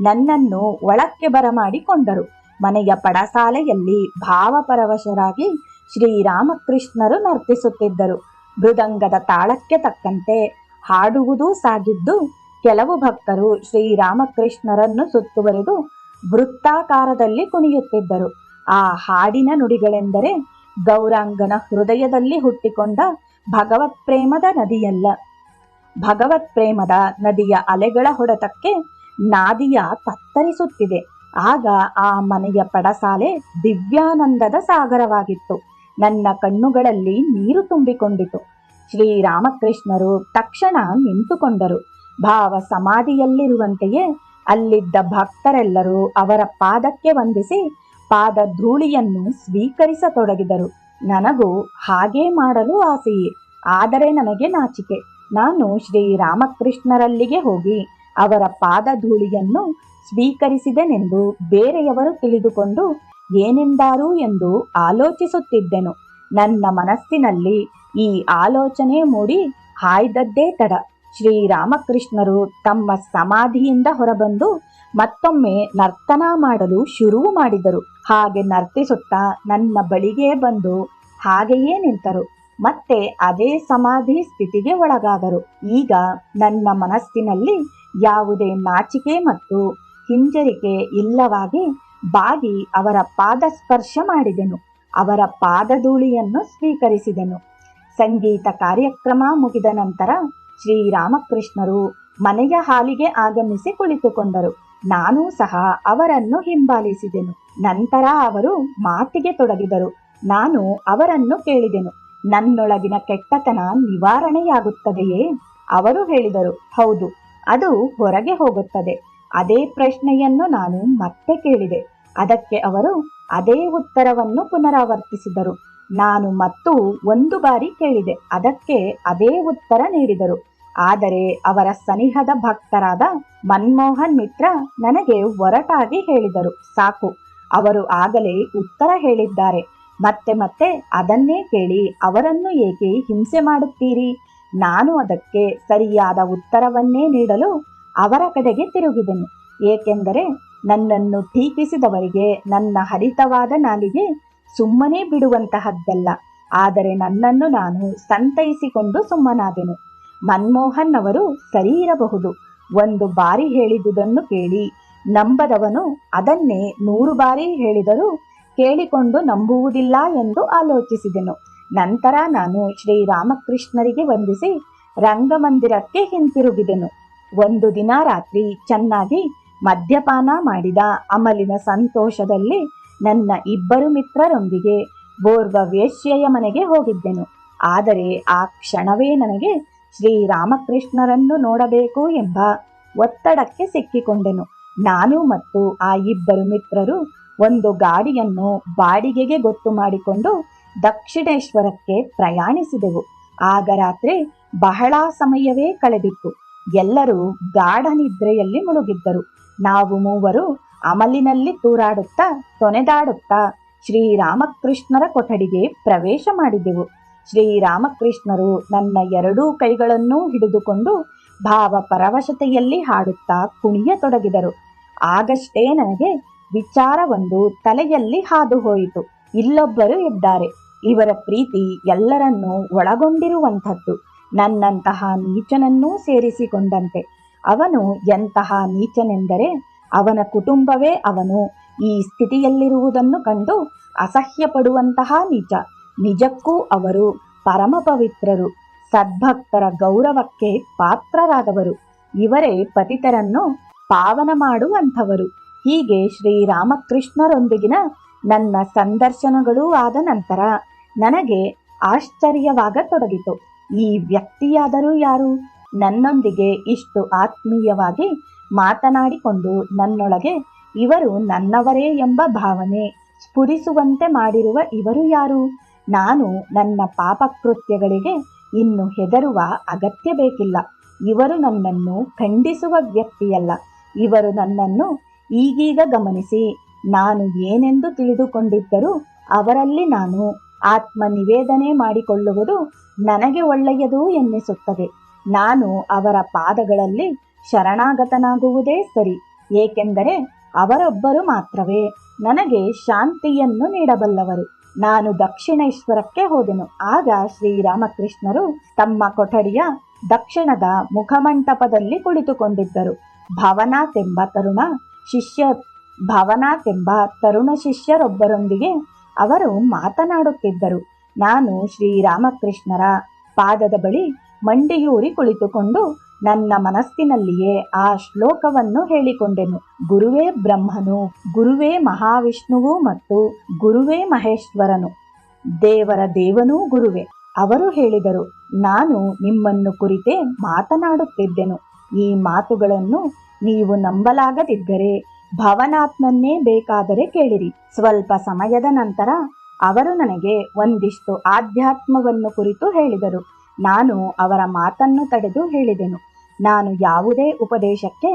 ನನ್ನನ್ನು ಒಳಕ್ಕೆ ಬರಮಾಡಿಕೊಂಡರು. ಮನೆಯ ಪಡಸಾಲೆಯಲ್ಲಿ ಭಾವಪರವಶರಾಗಿ ಶ್ರೀರಾಮಕೃಷ್ಣರು ನರ್ತಿಸುತ್ತಿದ್ದರು. ಮೃದಂಗದ ತಾಳಕ್ಕೆ ತಕ್ಕಂತೆ ಹಾಡುವುದೂ ಸಾಗಿದ್ದು, ಕೆಲವು ಭಕ್ತರು ಶ್ರೀರಾಮಕೃಷ್ಣರನ್ನು ಸುತ್ತುವರೆದು ವೃತ್ತಾಕಾರದಲ್ಲಿ ಕುಣಿಯುತ್ತಿದ್ದರು. ಆ ಹಾಡಿನ ನುಡಿಗಳೆಂದರೆ ಗೌರಾಂಗನ ಹೃದಯದಲ್ಲಿ ಹುಟ್ಟಿಕೊಂಡ ಭಗವತ್ ಪ್ರೇಮದ ನದಿಯಲ್ಲ, ಭಗವತ್ ಪ್ರೇಮದ ನದಿಯ ಅಲೆಗಳ ಹೊಡೆತಕ್ಕೆ ನಾದಿಯ ತತ್ತರಿಸುತ್ತಿದೆ. ಆಗ ಆ ಮನೆಯ ಪಡಸಾಲೆ ದಿವ್ಯಾನಂದದ ಸಾಗರವಾಗಿತ್ತು. ನನ್ನ ಕಣ್ಣುಗಳಲ್ಲಿ ನೀರು ತುಂಬಿಕೊಂಡಿತು. ಶ್ರೀರಾಮಕೃಷ್ಣರು ತಕ್ಷಣ ನಿಂತುಕೊಂಡರು. ಭಾವ ಸಮಾಧಿಯಲ್ಲಿರುವಂತೆಯೇ ಅಲ್ಲಿದ್ದ ಭಕ್ತರೆಲ್ಲರೂ ಅವರ ಪಾದಕ್ಕೆ ವಂದಿಸಿ ಪಾದ ಧೂಳಿಯನ್ನು ಸ್ವೀಕರಿಸತೊಡಗಿದರು. ನನಗೂ ಹಾಗೇ ಮಾಡಲು ಆಸೆಯೇ, ಆದರೆ ನನಗೆ ನಾಚಿಕೆ. ನಾನು ಶ್ರೀರಾಮಕೃಷ್ಣರಲ್ಲಿಗೆ ಹೋಗಿ ಅವರ ಪಾದ ಧೂಳಿಯನ್ನು ಸ್ವೀಕರಿಸಿದೆನೆಂದು ಬೇರೆಯವರು ತಿಳಿದುಕೊಂಡು ಏನೆಂದಾರು ಎಂದು ಆಲೋಚಿಸುತ್ತಿದ್ದೆನು. ನನ್ನ ಮನಸ್ಸಿನಲ್ಲಿ ಈ ಆಲೋಚನೆ ಮೂಡಿ ಹಾಯ್ದದ್ದೇ ತಡ. ಶ್ರೀರಾಮಕೃಷ್ಣರು ತಮ್ಮ ಸಮಾಧಿಯಿಂದ ಹೊರಬಂದು ಮತ್ತೊಮ್ಮೆ ನರ್ತನ ಮಾಡಲು ಶುರು ಮಾಡಿದರು. ಹಾಗೆ ನರ್ತಿಸುತ್ತಾ ನನ್ನ ಬಳಿಗೆ ಬಂದು ಹಾಗೆಯೇ ನಿಂತರು. ಮತ್ತೆ ಅದೇ ಸಮಾಧಿ ಸ್ಥಿತಿಗೆ ಒಳಗಾದರು. ಈಗ ನನ್ನ ಮನಸ್ಸಿನಲ್ಲಿ ಯಾವುದೇ ನಾಚಿಕೆ ಮತ್ತು ಹಿಂಜರಿಕೆ ಇಲ್ಲವಾಗಿ ಬಾಗಿ ಅವರ ಪಾದ ಸ್ಪರ್ಶ ಮಾಡಿದೆನು. ಅವರ ಪಾದಧೂಳಿಯನ್ನು ಸ್ವೀಕರಿಸಿದೆನು. ಸಂಗೀತ ಕಾರ್ಯಕ್ರಮ ಮುಗಿದ ನಂತರ ಶ್ರೀರಾಮಕೃಷ್ಣರು ಮನೆಯ ಹಾಲಿಗೆ ಆಗಮಿಸಿ ಕುಳಿತುಕೊಂಡರು. ನಾನೂ ಸಹ ಅವರನ್ನು ಹಿಂಬಾಲಿಸಿದೆನು. ನಂತರ ಅವರು ಮಾತಿಗೆ ತೊಡಗಿದರು. ನಾನು ಅವರನ್ನು ಕೇಳಿದೆನು, ನನ್ನೊಳಗಿನ ಕೆಟ್ಟತನ ನಿವಾರಣೆಯಾಗುತ್ತದೆಯೇ? ಅವರು ಹೇಳಿದರು, ಹೌದು, ಅದು ಹೊರಗೆ ಹೋಗುತ್ತದೆ. ಅದೇ ಪ್ರಶ್ನೆಯನ್ನು ನಾನು ಮತ್ತೆ ಕೇಳಿದೆ. ಅದಕ್ಕೆ ಅವರು ಅದೇ ಉತ್ತರವನ್ನು ಪುನರಾವರ್ತಿಸಿದರು. ನಾನು ಮತ್ತು ಒಂದು ಬಾರಿ ಕೇಳಿದೆ. ಅದಕ್ಕೆ ಅದೇ ಉತ್ತರ ನೀಡಿದರು. ಆದರೆ ಅವರ ಸನಿಹದ ಭಕ್ತರಾದ ಮನ್ಮೋಹನ್ ಮಿತ್ರ ನನಗೆ ಒರಟಾಗಿ ಹೇಳಿದರು, ಸಾಕು, ಅವರು ಆಗಲೇ ಉತ್ತರ ಹೇಳಿದ್ದಾರೆ. ಮತ್ತೆ ಮತ್ತೆ ಅದನ್ನೇ ಕೇಳಿ ಅವರನ್ನು ಏಕೆ ಹಿಂಸೆ ಮಾಡುತ್ತೀರಿ? ನಾನು ಅದಕ್ಕೆ ಸರಿಯಾದ ಉತ್ತರವನ್ನೇ ನೀಡಲು ಅವರ ಕಡೆಗೆ ತಿರುಗಿದೆನು. ಏಕೆಂದರೆ ನನ್ನನ್ನು ಟೀಕಿಸಿದವರಿಗೆ ನನ್ನ ಹರಿತವಾದ ನಾಲಿಗೆ ಸುಮ್ಮನೆ ಬಿಡುವಂತಹದ್ದಲ್ಲ. ಆದರೆ ನನ್ನನ್ನು ನಾನು ಸಂತೈಸಿಕೊಂಡು ಸುಮ್ಮನಾದೆನು. ಮನ್ಮೋಹನ್ ಅವರು ಸರಿ ಇರಬಹುದು. ಒಂದು ಬಾರಿ ಹೇಳಿದುದನ್ನು ಕೇಳಿ ನಂಬದವನು ಅದನ್ನೇ 100 ಬಾರಿ ಹೇಳಿದರೂ ಕೇಳಿಕೊಂಡು ನಂಬುವುದಿಲ್ಲ ಎಂದು ಆಲೋಚಿಸಿದೆನು. ನಂತರ ನಾನು ಶ್ರೀರಾಮಕೃಷ್ಣರಿಗೆ ವಂದಿಸಿ ರಂಗಮಂದಿರಕ್ಕೆ ಹಿಂತಿರುಗಿದೆನು. ಒಂದು ದಿನ ರಾತ್ರಿ ಚೆನ್ನಾಗಿ ಮದ್ಯಪಾನ ಮಾಡಿದ ಅಮಲಿನ ಸಂತೋಷದಲ್ಲಿ ನನ್ನ 2 ಮಿತ್ರರೊಂದಿಗೆ ಓರ್ವ ವೇಶ್ಯೆಯ ಮನೆಗೆ ಹೋಗಿದ್ದೆನು. ಆದರೆ ಆ ಕ್ಷಣವೇ ನನಗೆ ಶ್ರೀರಾಮಕೃಷ್ಣರನ್ನು ನೋಡಬೇಕು ಎಂಬ ಒತ್ತಡಕ್ಕೆ ಸಿಕ್ಕಿಕೊಂಡೆನು. ನಾನು ಮತ್ತು ಆ 2 ಮಿತ್ರರು ಒಂದು ಗಾಡಿಯನ್ನು ಬಾಡಿಗೆಗೆ ಗೊತ್ತು ಮಾಡಿಕೊಂಡು ದಕ್ಷಿಣೇಶ್ವರಕ್ಕೆ ಪ್ರಯಾಣಿಸಿದೆವು. ಆಗ ರಾತ್ರಿ ಬಹಳ ಸಮಯವೇ ಕಳೆದಿತ್ತು. ಎಲ್ಲರೂ ಗಾಢ ನಿದ್ರೆಯಲ್ಲಿ ಮುಳುಗಿದ್ದರು. ನಾವು 3 ಅಮಲಿನಲ್ಲಿ ತೂರಾಡುತ್ತಾ ತೊನೆದಾಡುತ್ತಾ ಶ್ರೀರಾಮಕೃಷ್ಣರ ಕೊಠಡಿಗೆ ಪ್ರವೇಶ ಮಾಡಿದೆವು. ಶ್ರೀರಾಮಕೃಷ್ಣರು ನನ್ನ 2 ಕೈಗಳನ್ನೂ ಹಿಡಿದುಕೊಂಡು ಭಾವ ಪರವಶತೆಯಲ್ಲಿ ಹಾಡುತ್ತಾ ಕುಣಿಯತೊಡಗಿದರು. ಆಗಷ್ಟೇ ನನಗೆ ವಿಚಾರವೊಂದು ತಲೆಯಲ್ಲಿ ಹಾದು ಹೋಯಿತು. ಇಲ್ಲೊಬ್ಬರು ಇದ್ದಾರೆ. ಇವರ ಪ್ರೀತಿ ಎಲ್ಲರನ್ನೂ ಒಳಗೊಂಡಿರುವಂಥದ್ದು. ನನ್ನಂತಹ ನೀಚನನ್ನೂ ಸೇರಿಸಿಕೊಂಡಂತೆ. ಅವನು ಎಂತಹ ನೀಚನೆಂದರೆ ಅವನ ಕುಟುಂಬವೇ ಅವನು ಈ ಸ್ಥಿತಿಯಲ್ಲಿರುವುದನ್ನು ಕಂಡು ಅಸಹ್ಯ ಪಡುವಂತಹ ನೀಚ. ನಿಜಕ್ಕೂ ಅವರು ಪರಮ ಪವಿತ್ರರು, ಸದ್ಭಕ್ತರ ಗೌರವಕ್ಕೆ ಪಾತ್ರರಾದವರು. ಇವರೇ ಪತಿತರನ್ನು ಪಾವನ ಮಾಡುವಂಥವರು. ಹೀಗೆ ಶ್ರೀರಾಮಕೃಷ್ಣರೊಂದಿಗಿನ ನನ್ನ ಸಂದರ್ಶನಗಳೂ ಆದ ನಂತರ ನನಗೆ ಆಶ್ಚರ್ಯವಾಗತೊಡಗಿತು. ಈ ವ್ಯಕ್ತಿಯಾದರೂ ಯಾರು? ನನ್ನೊಂದಿಗೆ ಇಷ್ಟು ಆತ್ಮೀಯವಾಗಿ ಮಾತನಾಡಿಕೊಂಡು ನನ್ನೊಳಗೆ ಇವರು ನನ್ನವರೇ ಎಂಬ ಭಾವನೆ ಸ್ಫುರಿಸುವಂತೆ ಮಾಡಿರುವ ಇವರು ಯಾರು? ನಾನು ನನ್ನ ಪಾಪಕೃತ್ಯಗಳಿಗೆ ಇನ್ನು ಹೆದರುವ ಅಗತ್ಯ ಬೇಕಿಲ್ಲ. ಇವರು ನನ್ನನ್ನು ಖಂಡಿಸುವ ವ್ಯಕ್ತಿಯಲ್ಲ. ಇವರು ನನ್ನನ್ನು ಈಗೀಗ ಗಮನಿಸಿ ನಾನು ಏನೆಂದು ತಿಳಿದುಕೊಂಡಿದ್ದರೂ ಅವರಲ್ಲಿ ನಾನು ಆತ್ಮ ನಿವೇದನೆ ಮಾಡಿಕೊಳ್ಳುವುದು ನನಗೆ ಒಳ್ಳೆಯದು ಎನ್ನಿಸುತ್ತದೆ. ನಾನು ಅವರ ಪಾದಗಳಲ್ಲಿ ಶರಣಾಗತನಾಗುವುದೇ ಸರಿ. ಏಕೆಂದರೆ ಅವರೊಬ್ಬರು ಮಾತ್ರವೇ ನನಗೆ ಶಾಂತಿಯನ್ನು ನೀಡಬಲ್ಲವರು. ನಾನು ದಕ್ಷಿಣೇಶ್ವರಕ್ಕೆ ಹೋದೆನು. ಆಗ ಶ್ರೀರಾಮಕೃಷ್ಣರು ತಮ್ಮ ಕೊಠಡಿಯ ದಕ್ಷಿಣದ ಮುಖಮಂಟಪದಲ್ಲಿ ಕುಳಿತುಕೊಂಡಿದ್ದರು. ಭವನಾಥೆಂಬ ತರುಣ ಶಿಷ್ಯರೊಬ್ಬರೊಂದಿಗೆ ಅವರು ಮಾತನಾಡುತ್ತಿದ್ದರು. ನಾನು ಶ್ರೀರಾಮಕೃಷ್ಣರ ಪಾದದ ಬಳಿ ಮಂಡಿಯೂರಿ ಕುಳಿತುಕೊಂಡು ನನ್ನ ಮನಸ್ಸಿನಲ್ಲಿಯೇ ಆ ಶ್ಲೋಕವನ್ನು ಹೇಳಿಕೊಂಡೆನು. ಗುರುವೇ ಬ್ರಹ್ಮನು, ಗುರುವೇ ಮಹಾವಿಷ್ಣುವು ಮತ್ತು ಗುರುವೇ ಮಹೇಶ್ವರನು, ದೇವರ ದೇವನೂ ಗುರುವೇ. ಅವರು ಹೇಳಿದರು, ನಾನು ನಿಮ್ಮನ್ನು ಕುರಿತೇ ಮಾತನಾಡುತ್ತಿದ್ದೆನು. ಈ ಮಾತುಗಳನ್ನು ನೀವು ನಂಬಲಾಗದಿದ್ದರೆ ಭವನಾಥ್ನನ್ನೇ ಬೇಕಾದರೆ ಕೇಳಿರಿ. ಸ್ವಲ್ಪ ಸಮಯದ ನಂತರ ಅವರು ನನಗೆ ಒಂದಿಷ್ಟು ಆಧ್ಯಾತ್ಮವನ್ನು ಕುರಿತು ಹೇಳಿದರು. ನಾನು ಅವರ ಮಾತನ್ನು ತಡೆದು ಹೇಳಿದೆನು, ನಾನು ಯಾವುದೇ ಉಪದೇಶಕ್ಕೆ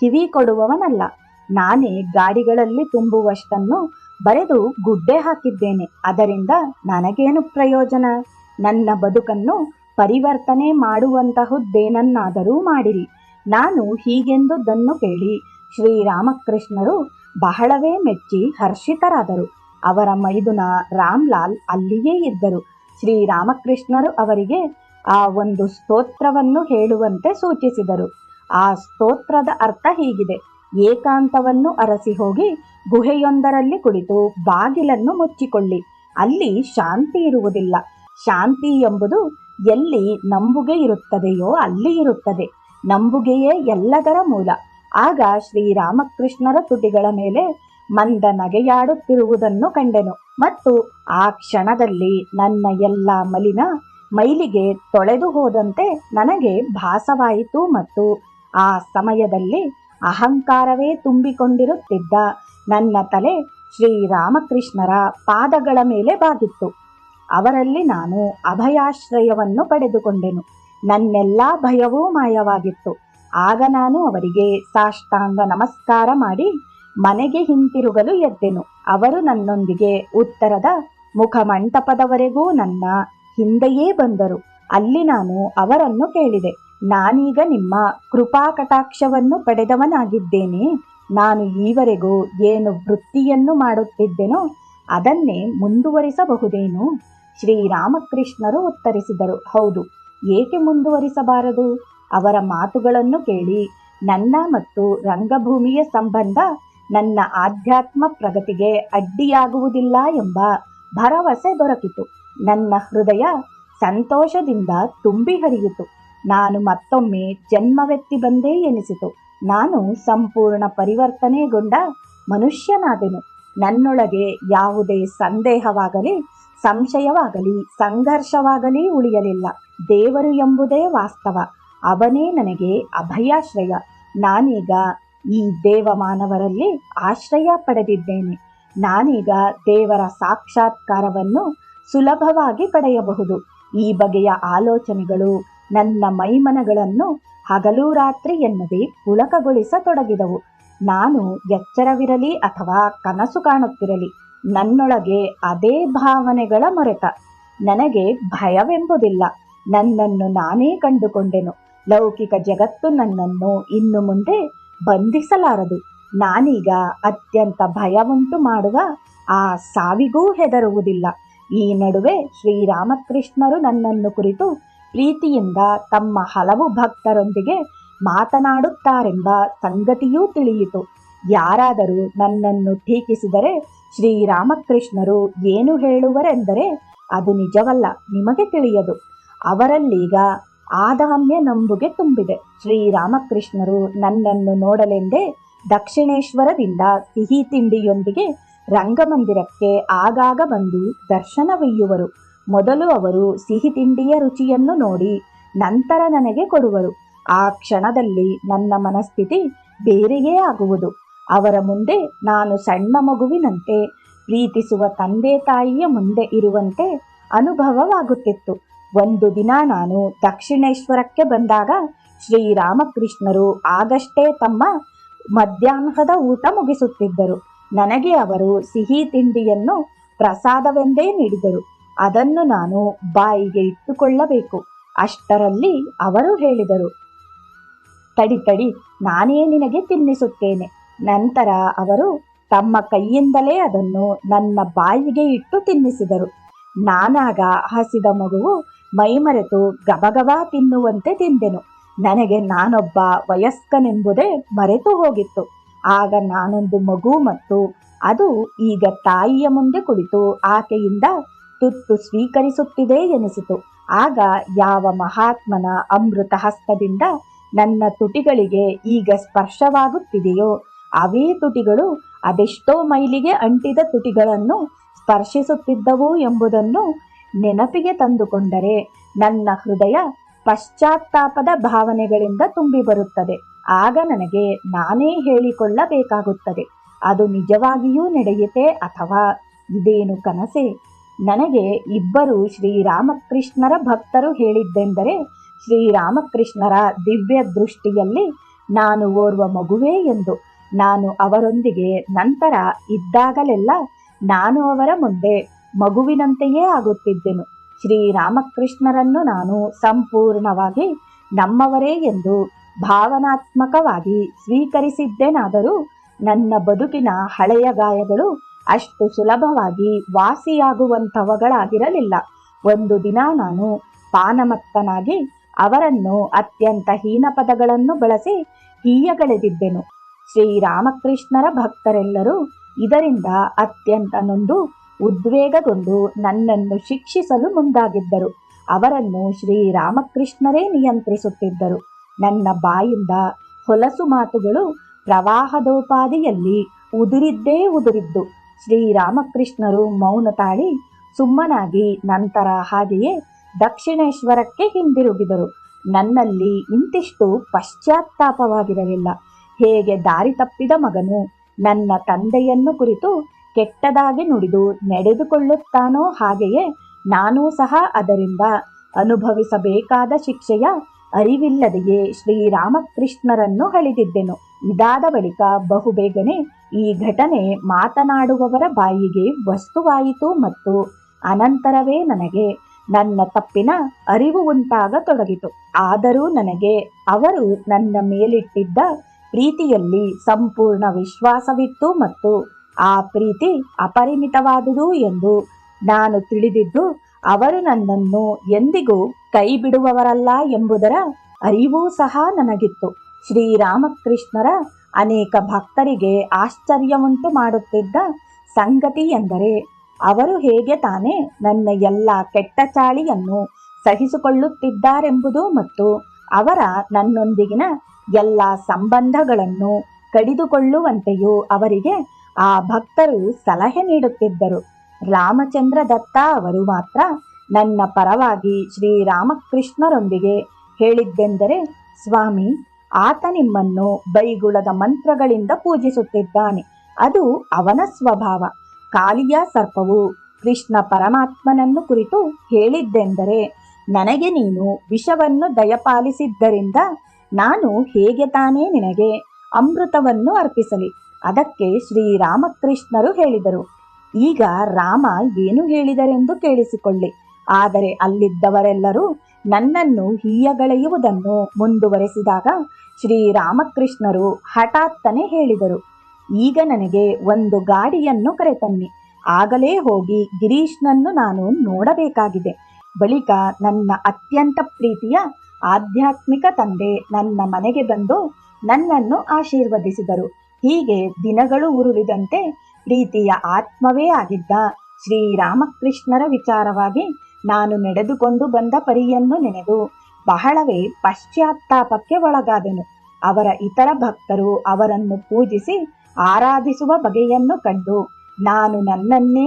ಕಿವಿ ಕೊಡುವವನಲ್ಲ. ನಾನೇ ಗಾಡಿಗಳಲ್ಲಿ ತುಂಬುವಷ್ಟನ್ನು ಬರೆದು ಗುಡ್ಡೆ ಹಾಕಿದ್ದೇನೆ. ಅದರಿಂದ ನನಗೇನು ಪ್ರಯೋಜನ? ನನ್ನ ಬದುಕನ್ನು ಪರಿವರ್ತನೆ ಮಾಡುವಂತಹುದ್ದೇನನ್ನಾದರೂ ಮಾಡಿರಿ. ನಾನು ಹೀಗೆಂದುದನ್ನು ಕೇಳಿ ಶ್ರೀರಾಮಕೃಷ್ಣರು ಬಹಳವೇ ಮೆಚ್ಚಿ ಹರ್ಷಿತರಾದರು. ಅವರ ಮೈದುನ ರಾಮ್ಲಾಲ್ ಅಲ್ಲಿಯೇ ಇದ್ದರು. ಶ್ರೀರಾಮಕೃಷ್ಣರು ಅವರಿಗೆ ಆ ಒಂದು ಸ್ತೋತ್ರವನ್ನು ಹೇಳುವಂತೆ ಸೂಚಿಸಿದರು. ಆ ಸ್ತೋತ್ರದ ಅರ್ಥ ಹೀಗಿದೆ: ಏಕಾಂತವನ್ನು ಅರಸಿ ಹೋಗಿ ಗುಹೆಯೊಂದರಲ್ಲಿ ಕುಳಿತು ಬಾಗಿಲನ್ನು ಮುಚ್ಚಿಕೊಳ್ಳಿ. ಅಲ್ಲಿ ಶಾಂತಿ ಇರುವುದಿಲ್ಲ. ಶಾಂತಿ ಎಂಬುದು ಎಲ್ಲಿ ನಂಬುಗೆ ಇರುತ್ತದೆಯೋ ಅಲ್ಲಿ ಇರುತ್ತದೆ. ನಂಬುಗೆಯೇ ಎಲ್ಲದರ ಮೂಲ. ಆಗ ಶ್ರೀರಾಮಕೃಷ್ಣರ ತುಟಿಗಳ ಮೇಲೆ ಮಂದ ನಗೆಯಾಡುತ್ತಿರುವುದನ್ನು ಕಂಡೆನು ಮತ್ತು ಆ ಕ್ಷಣದಲ್ಲಿ ನನ್ನ ಎಲ್ಲ ಮೈಲಿಗೆ ತೊಳೆದು ಹೋದಂತೆ ನನಗೆ ಭಾಸವಾಯಿತು ಮತ್ತು ಆ ಸಮಯದಲ್ಲಿ ಅಹಂಕಾರವೇ ತುಂಬಿಕೊಂಡಿರುತ್ತಿದ್ದ ನನ್ನ ತಲೆ ಶ್ರೀರಾಮಕೃಷ್ಣರ ಪಾದಗಳ ಮೇಲೆ ಬಾಗಿತ್ತು. ಅವರಲ್ಲಿ ನಾನು ಅಭಯಾಶ್ರಯವನ್ನು ಪಡೆದುಕೊಂಡೆನು. ನನ್ನೆಲ್ಲ ಭಯವೂ ಮಾಯವಾಗಿತ್ತು. ಆಗ ನಾನು ಅವರಿಗೆ ಸಾಷ್ಟಾಂಗ ನಮಸ್ಕಾರ ಮಾಡಿ ಮನೆಗೆ ಹಿಂತಿರುಗಲು ಎದ್ದೆನು. ಅವರು ನನ್ನೊಂದಿಗೆ ಉತ್ತರದ ಮುಖಮಂಟಪದವರೆಗೂ ನನ್ನ ಹಿಂದೆಯೇ ಬಂದರು. ಅಲ್ಲಿ ನಾನು ಅವರನ್ನು ಕೇಳಿದೆ, ನಾನೀಗ ನಿಮ್ಮ ಕೃಪಾ ಕಟಾಕ್ಷವನ್ನು ಪಡೆದವನಾಗಿದ್ದೇನೆ. ನಾನು ಈವರೆಗೂ ಏನು ವೃತ್ತಿಯನ್ನು ಮಾಡುತ್ತಿದ್ದೆನೋ ಅದನ್ನೇ ಮುಂದುವರಿಸಬಹುದೇನು? ಶ್ರೀರಾಮಕೃಷ್ಣರು ಉತ್ತರಿಸಿದರು, ಹೌದು, ಏಕೆ ಮುಂದುವರಿಸಬಾರದು? ಅವರ ಮಾತುಗಳನ್ನು ಕೇಳಿ ನನ್ನ ಮತ್ತು ರಂಗಭೂಮಿಯ ಸಂಬಂಧ ನನ್ನ ಆಧ್ಯಾತ್ಮ ಪ್ರಗತಿಗೆ ಅಡ್ಡಿಯಾಗುವುದಿಲ್ಲ ಎಂಬ ಭರವಸೆ ದೊರಕಿತು. ನನ್ನ ಹೃದಯ ಸಂತೋಷದಿಂದ ತುಂಬಿ ಹರಿಯಿತು. ನಾನು ಮತ್ತೊಮ್ಮೆ ಜನ್ಮವೆತ್ತಿ ಬಂದೇ ಎನಿಸಿತು. ನಾನು ಸಂಪೂರ್ಣ ಪರಿವರ್ತನೆಗೊಂಡ ಮನುಷ್ಯನಾದೆನು. ನನ್ನೊಳಗೆ ಯಾವುದೇ ಸಂದೇಹವಾಗಲಿ, ಸಂಶಯವಾಗಲಿ, ಸಂಘರ್ಷವಾಗಲಿ ಉಳಿಯಲಿಲ್ಲ. ದೇವರು ಎಂಬುದೇ ವಾಸ್ತವ. ಅವನೇ ನನಗೆ ಅಭಯಾಶ್ರಯ. ನಾನೀಗ ಈ ದೇವಮಾನವರಲ್ಲಿ ಆಶ್ರಯ ಪಡೆದಿದ್ದೇನೆ. ನಾನೀಗ ದೇವರ ಸಾಕ್ಷಾತ್ಕಾರವನ್ನು ಸುಲಭವಾಗಿ ಪಡೆಯಬಹುದು. ಈ ಬಗೆಯ ಆಲೋಚನೆಗಳು ನನ್ನ ಮೈಮನಗಳನ್ನು ಹಗಲು ರಾತ್ರಿ ಎನ್ನದೆ ಪುಳಕಗೊಳಿಸತೊಡಗಿದವು. ನಾನು ಎಚ್ಚರವಿರಲಿ ಅಥವಾ ಕನಸು ಕಾಣುತ್ತಿರಲಿ, ನನ್ನೊಳಗೆ ಅದೇ ಭಾವನೆಗಳ ಮೊರೆತ. ನನಗೆ ಭಯವೆಂಬುದಿಲ್ಲ. ನನ್ನನ್ನು ನಾನೇ ಕಂಡುಕೊಂಡೆನು. ಲೌಕಿಕ ಜಗತ್ತು ನನ್ನನ್ನು ಇನ್ನು ಮುಂದೆ ಬಂಧಿಸಲಾರದು. ನಾನೀಗ ಅತ್ಯಂತ ಭಯವುಂಟು ಮಾಡುವ ಆ ಸಾವಿಗೂ ಹೆದರುವುದಿಲ್ಲ. ಈ ನಡುವೆ ಶ್ರೀರಾಮಕೃಷ್ಣರು ನನ್ನನ್ನು ಕುರಿತು ಪ್ರೀತಿಯಿಂದ ತಮ್ಮ ಹಲವು ಭಕ್ತರೊಂದಿಗೆ ಮಾತನಾಡುತ್ತಾರೆಂಬ ಸಂಗತಿಯೂ ತಿಳಿಯಿತು. ಯಾರಾದರೂ ನನ್ನನ್ನು ಟೀಕಿಸಿದರೆ ಶ್ರೀರಾಮಕೃಷ್ಣರು ಏನು ಹೇಳುವರೆಂದರೆ, ಅದು ನಿಜವಲ್ಲ, ನಿಮಗೆ ತಿಳಿಯದು. ಅವರಲ್ಲೀಗ ಆದಾಮ್ಯ ನಂಬುಗೆ ತುಂಬಿದೆ. ಶ್ರೀರಾಮಕೃಷ್ಣರು ನನ್ನನ್ನು ನೋಡಲೆಂದೇ ದಕ್ಷಿಣೇಶ್ವರದಿಂದ ಸಿಹಿ ತಿಂಡಿಯೊಂದಿಗೆ ರಂಗಮಂದಿರಕ್ಕೆ ಆಗಾಗ ಬಂದು ದರ್ಶನವೀಯುವರು. ಮೊದಲು ಅವರು ಸಿಹಿ ತಿಂಡಿಯ ರುಚಿಯನ್ನು ನೋಡಿ ನಂತರ ನನಗೆ ಕೊಡುವರು. ಆ ಕ್ಷಣದಲ್ಲಿ ನನ್ನ ಮನಸ್ಥಿತಿ ಬೇರೆಯೇ ಆಗುವುದು. ಅವರ ಮುಂದೆ ನಾನು ಸಣ್ಣ ಮಗುವಿನಂತೆ ಪ್ರೀತಿಸುವ ತಂದೆ ತಾಯಿಯ ಮುಂದೆ ಇರುವಂತೆ ಅನುಭವವಾಗುತ್ತಿತ್ತು. ಒಂದು ದಿನ ನಾನು ದಕ್ಷಿಣೇಶ್ವರಕ್ಕೆ ಬಂದಾಗ ಶ್ರೀರಾಮಕೃಷ್ಣರು ಆಗಷ್ಟೇ ತಮ್ಮ ಮಧ್ಯಾಹ್ನದ ಊಟ ಮುಗಿಸುತ್ತಿದ್ದರು. ನನಗೆ ಅವರು ಸಿಹಿ ತಿಂಡಿಯನ್ನು ಪ್ರಸಾದವೆಂದೇ ನೀಡಿದರು. ಅದನ್ನು ನಾನು ಬಾಯಿಗೆ ಇಟ್ಟುಕೊಳ್ಳಬೇಕು. ಅಷ್ಟರಲ್ಲಿ ಅವರು ಹೇಳಿದರು, ತಡಿ, ನಾನೇ ನಿನಗೆ ತಿನ್ನಿಸುತ್ತೇನೆ. ನಂತರ ಅವರು ತಮ್ಮ ಕೈಯಿಂದಲೇ ಅದನ್ನು ನನ್ನ ಬಾಯಿಗೆ ಇಟ್ಟು ತಿನ್ನಿಸಿದರು. ನಾನಾಗ ಹಸಿದ ಮಗುವು ಮೈಮರೆತು ಗಬಗಬಾ ತಿನ್ನುವಂತೆ ತಿಂದೆನು. ನನಗೆ ನಾನೊಬ್ಬ ವಯಸ್ಕನೆಂಬುದೇ ಮರೆತು ಹೋಗಿತ್ತು. ಆಗ ನಾನೊಂದು ಮಗು ಮತ್ತು ಅದು ಈಗ ತಾಯಿಯ ಮುಂದೆ ಕುಳಿತು ಆಕೆಯಿಂದ ತುತ್ತು ಸ್ವೀಕರಿಸುತ್ತಿದೆ ಎನಿಸಿತು. ಆಗ ಯಾವ ಮಹಾತ್ಮನ ಅಮೃತ ಹಸ್ತದಿಂದ ನನ್ನ ತುಟಿಗಳಿಗೆ ಈಗ ಸ್ಪರ್ಶವಾಗುತ್ತಿದೆಯೋ ಅವೇ ತುಟಿಗಳು ಅದೆಷ್ಟೋ ಮೈಲಿಗೆ ಅಂಟಿದ ತುಟಿಗಳನ್ನು ಸ್ಪರ್ಶಿಸುತ್ತಿದ್ದವು ಎಂಬುದನ್ನು ನೆನಪಿಗೆ ತಂದುಕೊಂಡರೆ ನನ್ನ ಹೃದಯ ಪಶ್ಚಾತ್ತಾಪದ ಭಾವನೆಗಳಿಂದ ತುಂಬಿ ಬರುತ್ತದೆ. ಆಗ ನನಗೆ ನಾನೇ ಹೇಳಿಕೊಳ್ಳಬೇಕಾಗುತ್ತದೆ, ಅದು ನಿಜವಾಗಿಯೂ ನಡೆಯಿತೆ ಅಥವಾ ಇದೇನು ಕನಸೇ? ನನಗೆ ಇಬ್ಬರು ಶ್ರೀರಾಮಕೃಷ್ಣರ ಭಕ್ತರು ಹೇಳಿದ್ದೆಂದರೆ, ಶ್ರೀರಾಮಕೃಷ್ಣರ ದಿವ್ಯ ದೃಷ್ಟಿಯಲ್ಲಿ ನಾನು ಓರ್ವ ಮಗುವೇ ಎಂದು. ನಾನು ಅವರೊಂದಿಗೆ ನಂತರ ಇದ್ದಾಗಲೆಲ್ಲ ನಾನು ಅವರ ಮುಂದೆ ಮಗುವಿನಂತೆಯೇ ಆಗುತ್ತಿದ್ದೆನು. ಶ್ರೀರಾಮಕೃಷ್ಣರನ್ನು ನಾನು ಸಂಪೂರ್ಣವಾಗಿ ನಮ್ಮವರೇ ಎಂದು ಭಾವನಾತ್ಮಕವಾಗಿ ಸ್ವೀಕರಿಸಿದ್ದೇನಾದರೂ ನನ್ನ ಬದುಕಿನ ಹಳೆಯ ಗಾಯಗಳು ಅಷ್ಟು ಸುಲಭವಾಗಿ ವಾಸಿಯಾಗುವಂಥವುಗಳಾಗಿರಲಿಲ್ಲ. ಒಂದು ದಿನ ನಾನು ಪಾನಮತ್ತನಾಗಿ ಅವರನ್ನು ಅತ್ಯಂತ ಹೀನ ಪದಗಳನ್ನು ಬಳಸಿ ಹೀಯಗಳೆದಿದ್ದೆನು. ಶ್ರೀರಾಮಕೃಷ್ಣರ ಭಕ್ತರೆಲ್ಲರೂ ಇದರಿಂದ ಅತ್ಯಂತ ನೊಂದು ಉದ್ವೇಗಗೊಂಡು ನನ್ನನ್ನು ಶಿಕ್ಷಿಸಲು ಮುಂದಾಗಿದ್ದರು. ಅವರನ್ನು ಶ್ರೀರಾಮಕೃಷ್ಣರೇ ನಿಯಂತ್ರಿಸುತ್ತಿದ್ದರು. ನನ್ನ ಬಾಯಿಂದ ಹೊಲಸು ಮಾತುಗಳು ಪ್ರವಾಹದೋಪಾದಿಯಲ್ಲಿ ಉದುರಿದ್ದೇ ಉದುರಿದ್ದು. ಶ್ರೀರಾಮಕೃಷ್ಣರು ಮೌನ ತಾಳಿ ಸುಮ್ಮನಾಗಿ ನಂತರ ಹಾಗೆಯೇ ದಕ್ಷಿಣೇಶ್ವರಕ್ಕೆ ಹಿಂದಿರುಗಿದರು. ನನ್ನಲ್ಲಿ ಇಂತಿಷ್ಟು ಪಶ್ಚಾತ್ತಾಪವಾಗಿರಲಿಲ್ಲ. ಹೇಗೆ ದಾರಿ ತಪ್ಪಿದ ಮಗನು ನನ್ನ ತಂದೆಯನ್ನು ಕುರಿತು ಕೆಟ್ಟದಾಗಿ ನುಡಿದು ನಡೆದುಕೊಳ್ಳುತ್ತಾನೋ ಹಾಗೆಯೇ ನಾನೂ ಸಹ ಅದರಿಂದ ಅನುಭವಿಸಬೇಕಾದ ಶಿಕ್ಷೆಯ ಅರಿವಿಲ್ಲದೆಯೇ ಶ್ರೀರಾಮಕೃಷ್ಣರನ್ನು ಹಳಿದಿದ್ದೆನು. ಇದಾದ ಬಳಿಕ ಬಹುಬೇಗನೆ ಈ ಘಟನೆ ಮಾತನಾಡುವವರ ಬಾಯಿಗೆ ವಸ್ತುವಾಯಿತು ಮತ್ತು ಅನಂತರವೇ ನನಗೆ ನನ್ನ ತಪ್ಪಿನ ಅರಿವು ಉಂಟಾಗತೊಡಗಿತು. ಆದರೂ ನನಗೆ ಅವರು ನನ್ನ ಮೇಲಿಟ್ಟಿದ್ದ ಪ್ರೀತಿಯಲ್ಲಿ ಸಂಪೂರ್ಣ ವಿಶ್ವಾಸವಿತ್ತು ಮತ್ತು ಆ ಪ್ರೀತಿ ಅಪರಿಮಿತವಾದುದು ಎಂದು ನಾನು ತಿಳಿದಿದ್ದು ಅವರು ನನ್ನನ್ನು ಎಂದಿಗೂ ಕೈ ಬಿಡುವವರಲ್ಲ ಎಂಬುದರ ಅರಿವೂ ಸಹ ನನಗಿತ್ತು. ಶ್ರೀರಾಮಕೃಷ್ಣರ ಅನೇಕ ಭಕ್ತರಿಗೆ ಆಶ್ಚರ್ಯವುಂಟು ಮಾಡುತ್ತಿದ್ದ ಸಂಗತಿ ಎಂದರೆ ಅವರು ಹೇಗೆ ತಾನೇ ನನ್ನ ಎಲ್ಲ ಕೆಟ್ಟ ಚಾಳಿಯನ್ನು ಸಹಿಸಿಕೊಳ್ಳುತ್ತಿದ್ದಾರೆಂಬುದು ಮತ್ತು ಅವರ ನನ್ನೊಂದಿಗಿನ ಎಲ್ಲ ಸಂಬಂಧಗಳನ್ನು ಕಡಿದುಕೊಳ್ಳುವಂತೆಯೂ ಅವರಿಗೆ ಆ ಭಕ್ತರು ಸಲಹೆ ನೀಡುತ್ತಿದ್ದರು. ರಾಮಚಂದ್ರ ದತ್ತ ಅವರು ಮಾತ್ರ ನನ್ನ ಪರವಾಗಿ ಶ್ರೀರಾಮಕೃಷ್ಣರೊಂದಿಗೆ ಹೇಳಿದ್ದೆಂದರೆ, ಸ್ವಾಮಿ, ಆತ ನಿಮ್ಮನ್ನು ಬೈಗುಳದ ಮಂತ್ರಗಳಿಂದ ಪೂಜಿಸುತ್ತಿದ್ದಾನೆ. ಅದು ಅವನ ಸ್ವಭಾವ. ಕಾಳಿಯ ಸರ್ಪವು ಕೃಷ್ಣ ಪರಮಾತ್ಮನನ್ನು ಕುರಿತು ಹೇಳಿದ್ದೆಂದರೆ, ನನಗೆ ನೀನು ವಿಷವನ್ನು ದಯಪಾಲಿಸಿದ್ದರಿಂದ ನಾನು ಹೇಗೆ ತಾನೇ ನಿನಗೆ ಅಮೃತವನ್ನು ಅರ್ಪಿಸಲಿ. ಅದಕ್ಕೆ ಶ್ರೀರಾಮಕೃಷ್ಣರು ಹೇಳಿದರು, ಈಗ ರಾಮ ಏನು ಹೇಳಿದರೆಂದು ಕೇಳಿಸಿಕೊಳ್ಳಿ. ಆದರೆ ಅಲ್ಲಿದ್ದವರೆಲ್ಲರೂ ನನ್ನನ್ನು ಹೀಯಗಳೆಯುವುದನ್ನು ಮುಂದುವರೆಸಿದಾಗ ಶ್ರೀರಾಮಕೃಷ್ಣರು ಹಠಾತ್ತನೆ ಹೇಳಿದರು, ಈಗ ನನಗೆ ಒಂದು ಗಾಡಿಯನ್ನು ಕರೆತನ್ನಿ. ಆಗಲೇ ಹೋಗಿ ಗಿರೀಶ್ನನ್ನು ನಾನು ನೋಡಬೇಕಾಗಿದೆ. ಬಳಿಕ ನನ್ನ ಅತ್ಯಂತ ಪ್ರೀತಿಯ ಆಧ್ಯಾತ್ಮಿಕ ತಂದೆ ನನ್ನ ಮನೆಗೆ ಬಂದು ನನ್ನನ್ನು ಆಶೀರ್ವದಿಸಿದರು. ಹೀಗೆ ದಿನಗಳು ಉರುಳಿದಂತೆ ಪ್ರೀತಿಯ ಆತ್ಮವೇ ಆಗಿದ್ದ ಶ್ರೀರಾಮಕೃಷ್ಣರ ವಿಚಾರವಾಗಿ ನಾನು ನಡೆದುಕೊಂಡು ಬಂದ ಪರಿಯನ್ನು ನೆನೆದು ಬಹಳವೇ ಪಶ್ಚಾತ್ತಾಪಕ್ಕೆ ಒಳಗಾದೆನು. ಅವರ ಇತರ ಭಕ್ತರು ಅವರನ್ನು ಪೂಜಿಸಿ ಆರಾಧಿಸುವ ಬಗೆಯನ್ನು ಕಂಡು ನಾನು ನನ್ನನ್ನೇ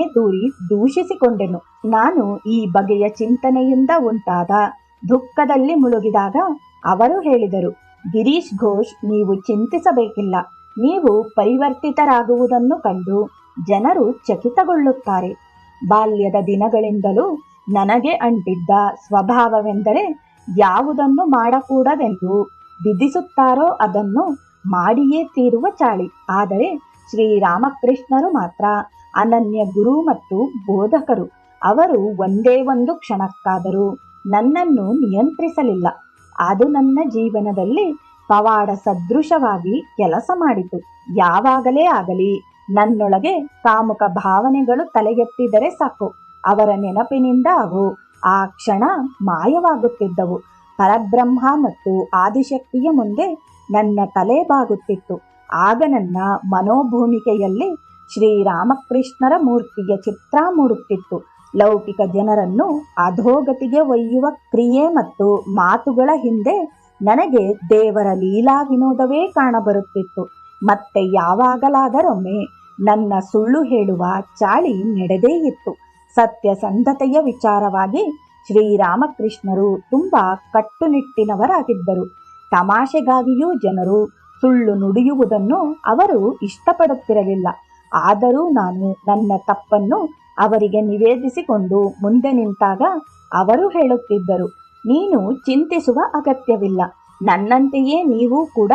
ದೂಷಿಸಿಕೊಂಡೆನು. ನಾನು ಈ ಬಗೆಯ ಚಿಂತನೆಯಿಂದ ಉಂಟಾದ ದುಃಖದಲ್ಲಿ ಮುಳುಗಿದಾಗ ಅವರು ಹೇಳಿದರು, ಗಿರೀಶ್ ಘೋಷ್, ನೀವು ಚಿಂತಿಸಬೇಕಿಲ್ಲ. ನೀವು ಪರಿವರ್ತಿತರಾಗುವುದನ್ನು ಕಂಡು ಜನರು ಚಕಿತಗೊಳ್ಳುತ್ತಾರೆ. ಬಾಲ್ಯದ ದಿನಗಳಿಂದಲೂ ನನಗೆ ಅಂಟಿದ್ದ ಸ್ವಭಾವವೆಂದರೆ ಯಾವುದನ್ನು ಮಾಡಕೂಡದೆಂದು ವಿಧಿಸುತ್ತಾರೋ ಅದನ್ನು ಮಾಡಿಯೇ ತೀರುವ ಚಾಳಿ. ಆದರೆ ಶ್ರೀರಾಮಕೃಷ್ಣರು ಮಾತ್ರ ಅನನ್ಯ ಗುರು ಮತ್ತು ಬೋಧಕರು. ಅವರು ಒಂದೇ ಒಂದು ಕ್ಷಣಕ್ಕಾದರೂ ನನ್ನನ್ನು ನಿಯಂತ್ರಿಸಲಿಲ್ಲ. ಅದು ನನ್ನ ಜೀವನದಲ್ಲಿ ಪವಾಡ ಸದೃಶವಾಗಿ ಕೆಲಸ ಮಾಡಿತು. ಯಾವಾಗಲೇ ಆಗಲಿ ನನ್ನೊಳಗೆ ಕಾಮುಕ ಭಾವನೆಗಳು ತಲೆಗೆತ್ತಿದರೆ ಸಾಕು, ಅವರ ನೆನಪಿನಿಂದ ಅವು ಆ ಕ್ಷಣ ಮಾಯವಾಗುತ್ತಿದ್ದವು. ಪರಬ್ರಹ್ಮ ಮತ್ತು ಆದಿಶಕ್ತಿಯ ಮುಂದೆ ನನ್ನ ತಲೆ ಬಾಗುತ್ತಿತ್ತು. ಆಗ ನನ್ನ ಮನೋಭೂಮಿಕೆಯಲ್ಲಿ ಶ್ರೀರಾಮಕೃಷ್ಣರ ಮೂರ್ತಿಯ ಚಿತ್ರ ಮೂಡುತ್ತಿತ್ತು. ಲೌಕಿಕ ಜನರನ್ನು ಅಧೋಗತಿಗೆ ಒಯ್ಯುವ ಕ್ರಿಯೆ ಮತ್ತು ಮಾತುಗಳ ಹಿಂದೆ ನನಗೆ ದೇವರ ಲೀಲಾ ವಿನೋದವೇ ಕಾಣಬರುತ್ತಿತ್ತು. ಮತ್ತೆ ಯಾವಾಗಲಾದರೊಮ್ಮೆ ನನ್ನ ಸುಳ್ಳು ಹೇಳುವ ಚಾಳಿ ನಡೆದೇ ಇತ್ತು. ಸತ್ಯಸಂಧತೆಯ ವಿಚಾರವಾಗಿ ಶ್ರೀರಾಮಕೃಷ್ಣರು ತುಂಬ ಕಟ್ಟುನಿಟ್ಟಿನವರಾಗಿದ್ದರು. ತಮಾಷೆಗಾಗಿಯೂ ಜನರು ಸುಳ್ಳು ನುಡಿಯುವುದನ್ನು ಅವರು ಇಷ್ಟಪಡುತ್ತಿರಲಿಲ್ಲ. ಆದರೂ ನಾನು ನನ್ನ ತಪ್ಪನ್ನು ಅವರಿಗೆ ನಿವೇದಿಸಿಕೊಂಡು ಮುಂದೆ ನಿಂತಾಗ ಅವರು ಹೇಳುತ್ತಿದ್ದರು, ನೀನು ಚಿಂತಿಸುವ ಅಗತ್ಯವಿಲ್ಲ. ನನ್ನಂತೆಯೇ ನೀವು ಕೂಡ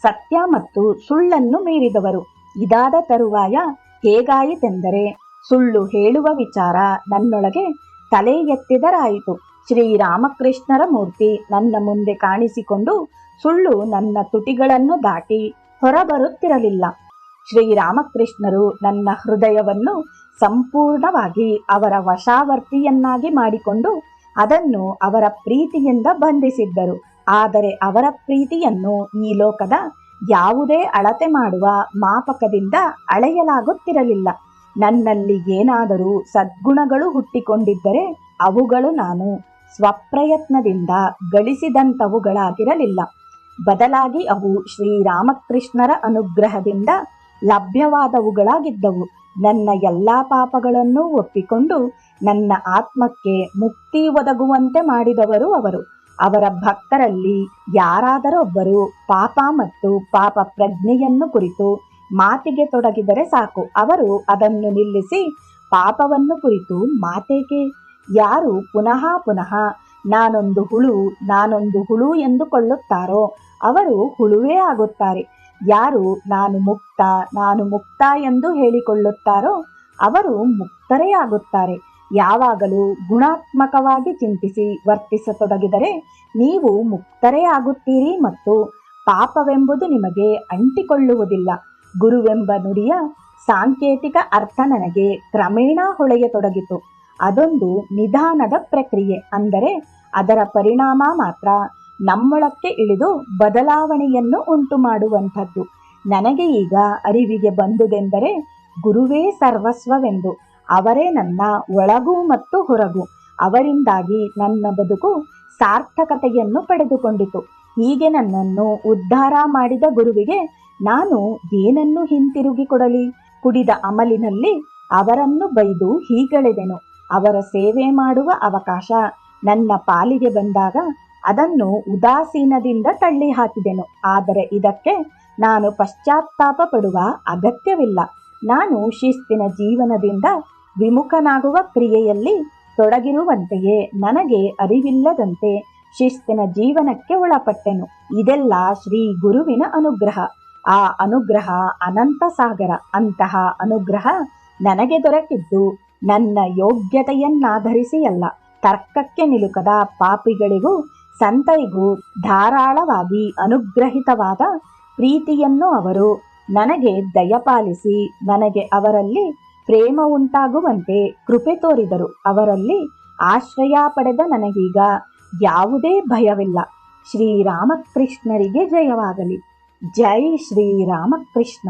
ಸತ್ಯ ಮತ್ತು ಸುಳ್ಳನ್ನು ಮೀರಿದವರು. ಇದಾದ ತರುವಾಯ ಹೇಗಾಯಿತೆಂದರೆ, ಸುಳ್ಳು ಹೇಳುವ ವಿಚಾರ ನನ್ನೊಳಗೆ ತಲೆ ಎತ್ತಿದರಾಯಿತು. ಶ್ರೀರಾಮಕೃಷ್ಣರ ಮೂರ್ತಿ ನನ್ನ ಮುಂದೆ ಕಾಣಿಸಿಕೊಂಡು ಸುಳ್ಳು ನನ್ನ ತುಟಿಗಳನ್ನು ದಾಟಿ ಹೊರಬರುತ್ತಿರಲಿಲ್ಲ. ಶ್ರೀರಾಮಕೃಷ್ಣರು ನನ್ನ ಹೃದಯವನ್ನು ಸಂಪೂರ್ಣವಾಗಿ ಅವರ ವಶಾವರ್ತಿಯನ್ನಾಗಿ ಮಾಡಿಕೊಂಡು ಅದನ್ನು ಅವರ ಪ್ರೀತಿಯಿಂದ ಬಂಧಿಸಿದ್ದರು. ಆದರೆ ಅವರ ಪ್ರೀತಿಯನ್ನು ಈ ಲೋಕದ ಯಾವುದೇ ಅಳತೆ ಮಾಡುವ ಮಾಪಕದಿಂದ ಅಳೆಯಲಾಗುತ್ತಿರಲಿಲ್ಲ. ನನ್ನಲ್ಲಿ ಏನಾದರೂ ಸದ್ಗುಣಗಳು ಹುಟ್ಟಿಕೊಂಡಿದ್ದರೆ ಅವುಗಳು ನಾನು ಸ್ವಪ್ರಯತ್ನದಿಂದ ಗಳಿಸಿದಂಥವುಗಳಾಗಿರಲಿಲ್ಲ. ಬದಲಾಗಿ ಅವು ಶ್ರೀರಾಮಕೃಷ್ಣರ ಅನುಗ್ರಹದಿಂದ ಲಭ್ಯವಾದವುಗಳಾಗಿದ್ದವು. ನನ್ನ ಎಲ್ಲ ಪಾಪಗಳನ್ನೂ ಒಪ್ಪಿಕೊಂಡು ನನ್ನ ಆತ್ಮಕ್ಕೆ ಮುಕ್ತಿ ಒದಗುವಂತೆ ಮಾಡಿದವರು ಅವರು. ಅವರ ಭಕ್ತರಲ್ಲಿ ಯಾರಾದರೊಬ್ಬರು ಪಾಪ ಮತ್ತು ಪಾಪ ಪ್ರಜ್ಞೆಯನ್ನು ಕುರಿತು ಮಾತಿಗೆ ತೊಡಗಿದರೆ ಸಾಕು, ಅವರು ಅದನ್ನು ನಿಲ್ಲಿಸಿ ಪಾಪವನ್ನು ಕುರಿತು ಮಾತೇಕೆ? ಯಾರು ಪುನಃ ಪುನಃ ನಾನೊಂದು ಹುಳು ಎಂದುಕೊಳ್ಳುತ್ತಾರೋ ಅವರು ಹುಳುವೇ ಆಗುತ್ತಾರೆ. ಯಾರು ನಾನು ಮುಕ್ತ ಎಂದು ಹೇಳಿಕೊಳ್ಳುತ್ತಾರೋ ಅವರು ಮುಕ್ತರೇ ಆಗುತ್ತಾರೆ. ಯಾವಾಗಲೂ ಗುಣಾತ್ಮಕವಾಗಿ ಚಿಂತಿಸಿ ವರ್ತಿಸತೊಡಗಿದರೆ ನೀವು ಮುಕ್ತರೇ ಆಗುತ್ತೀರಿ ಮತ್ತು ಪಾಪವೆಂಬುದು ನಿಮಗೆ ಅಂಟಿಕೊಳ್ಳುವುದಿಲ್ಲ. ಗುರುವೆಂಬ ನುಡಿಯ ಸಾಂಕೇತಿಕ ಅರ್ಥ ನನಗೆ ಕ್ರಮೇಣ ಹೊಳೆಯತೊಡಗಿತು. ಅದೊಂದು ನಿಧಾನದ ಪ್ರಕ್ರಿಯೆ, ಅಂದರೆ ಅದರ ಪರಿಣಾಮ ಮಾತ್ರ ನಮ್ಮೊಳಕ್ಕೆ ಇಳಿದು ಬದಲಾವಣೆಯನ್ನು ಉಂಟು ಮಾಡುವಂಥದ್ದು. ನನಗೆ ಈಗ ಅರಿವಿಗೆ ಬಂದುದೆಂದರೆ ಗುರುವೇ ಸರ್ವಸ್ವವೆಂದು. ಅವರೇ ನನ್ನ ಒಳಗೂ ಮತ್ತು ಹೊರಗೂ. ಅವರಿಂದಾಗಿ ನನ್ನ ಬದುಕು ಸಾರ್ಥಕತೆಯನ್ನು ಪಡೆದುಕೊಂಡಿತು. ಹೀಗೆ ನನ್ನನ್ನು ಉದ್ಧಾರ ಮಾಡಿದ ಗುರುವಿಗೆ ನಾನು ಏನನ್ನು ಹಿಂತಿರುಗಿ ಕೊಡಲಿ? ಕುಡಿದ ಅಮಲಿನಲ್ಲಿ ಅವರನ್ನು ಬೈದು ಹೀಗಳೆದೆನು. ಅವರ ಸೇವೆ ಮಾಡುವ ಅವಕಾಶ ನನ್ನ ಪಾಲಿಗೆ ಬಂದಾಗ ಅದನ್ನು ಉದಾಸೀನದಿಂದ ತಳ್ಳಿ ಹಾಕಿದೆನು. ಆದರೆ ಇದಕ್ಕೆ ನಾನು ಪಶ್ಚಾತ್ತಾಪ ಪಡುವ ಅಗತ್ಯವಿಲ್ಲ. ನಾನು ಶಿಸ್ತಿನ ಜೀವನದಿಂದ ವಿಮುಖನಾಗುವ ಕ್ರಿಯೆಯಲ್ಲಿ ತೊಡಗಿರುವಂತೆಯೇ ನನಗೆ ಅರಿವಿಲ್ಲದಂತೆ ಶಿಸ್ತಿನ ಜೀವನಕ್ಕೆ ಒಳಪಟ್ಟೆನು. ಇದೆಲ್ಲ ಶ್ರೀ ಗುರುವಿನ ಅನುಗ್ರಹ. ಆ ಅನುಗ್ರಹ ಅನಂತ ಸಾಗರ. ಅಂತಹ ಅನುಗ್ರಹ ನನಗೆ ದೊರಕಿದ್ದು ನನ್ನ ಯೋಗ್ಯತೆಯನ್ನಾಧರಿಸಿಯಲ್ಲ. ತರ್ಕಕ್ಕೆ ನಿಲುಕದ ಪಾಪಿಗಳಿಗೂ ಸಂತರಿಗೂ ಧಾರಾಳವಾಗಿ ಅನುಗ್ರಹಿತವಾದ ಪ್ರೀತಿಯನ್ನು ಅವರು ನನಗೆ ದಯಪಾಲಿಸಿ ನನಗೆ ಅವರಲ್ಲಿ ಪ್ರೇಮ ಉಂಟಾಗುವಂತೆ ಕೃಪೆ ತೋರಿದರು. ಅವರಲ್ಲಿ ಆಶ್ರಯ ಪಡೆದ ನನಗೀಗ ಯಾವುದೇ ಭಯವಿಲ್ಲ. ಶ್ರೀರಾಮಕೃಷ್ಣರಿಗೆ ಜಯವಾಗಲಿ. ಜೈ ಶ್ರೀರಾಮಕೃಷ್ಣ.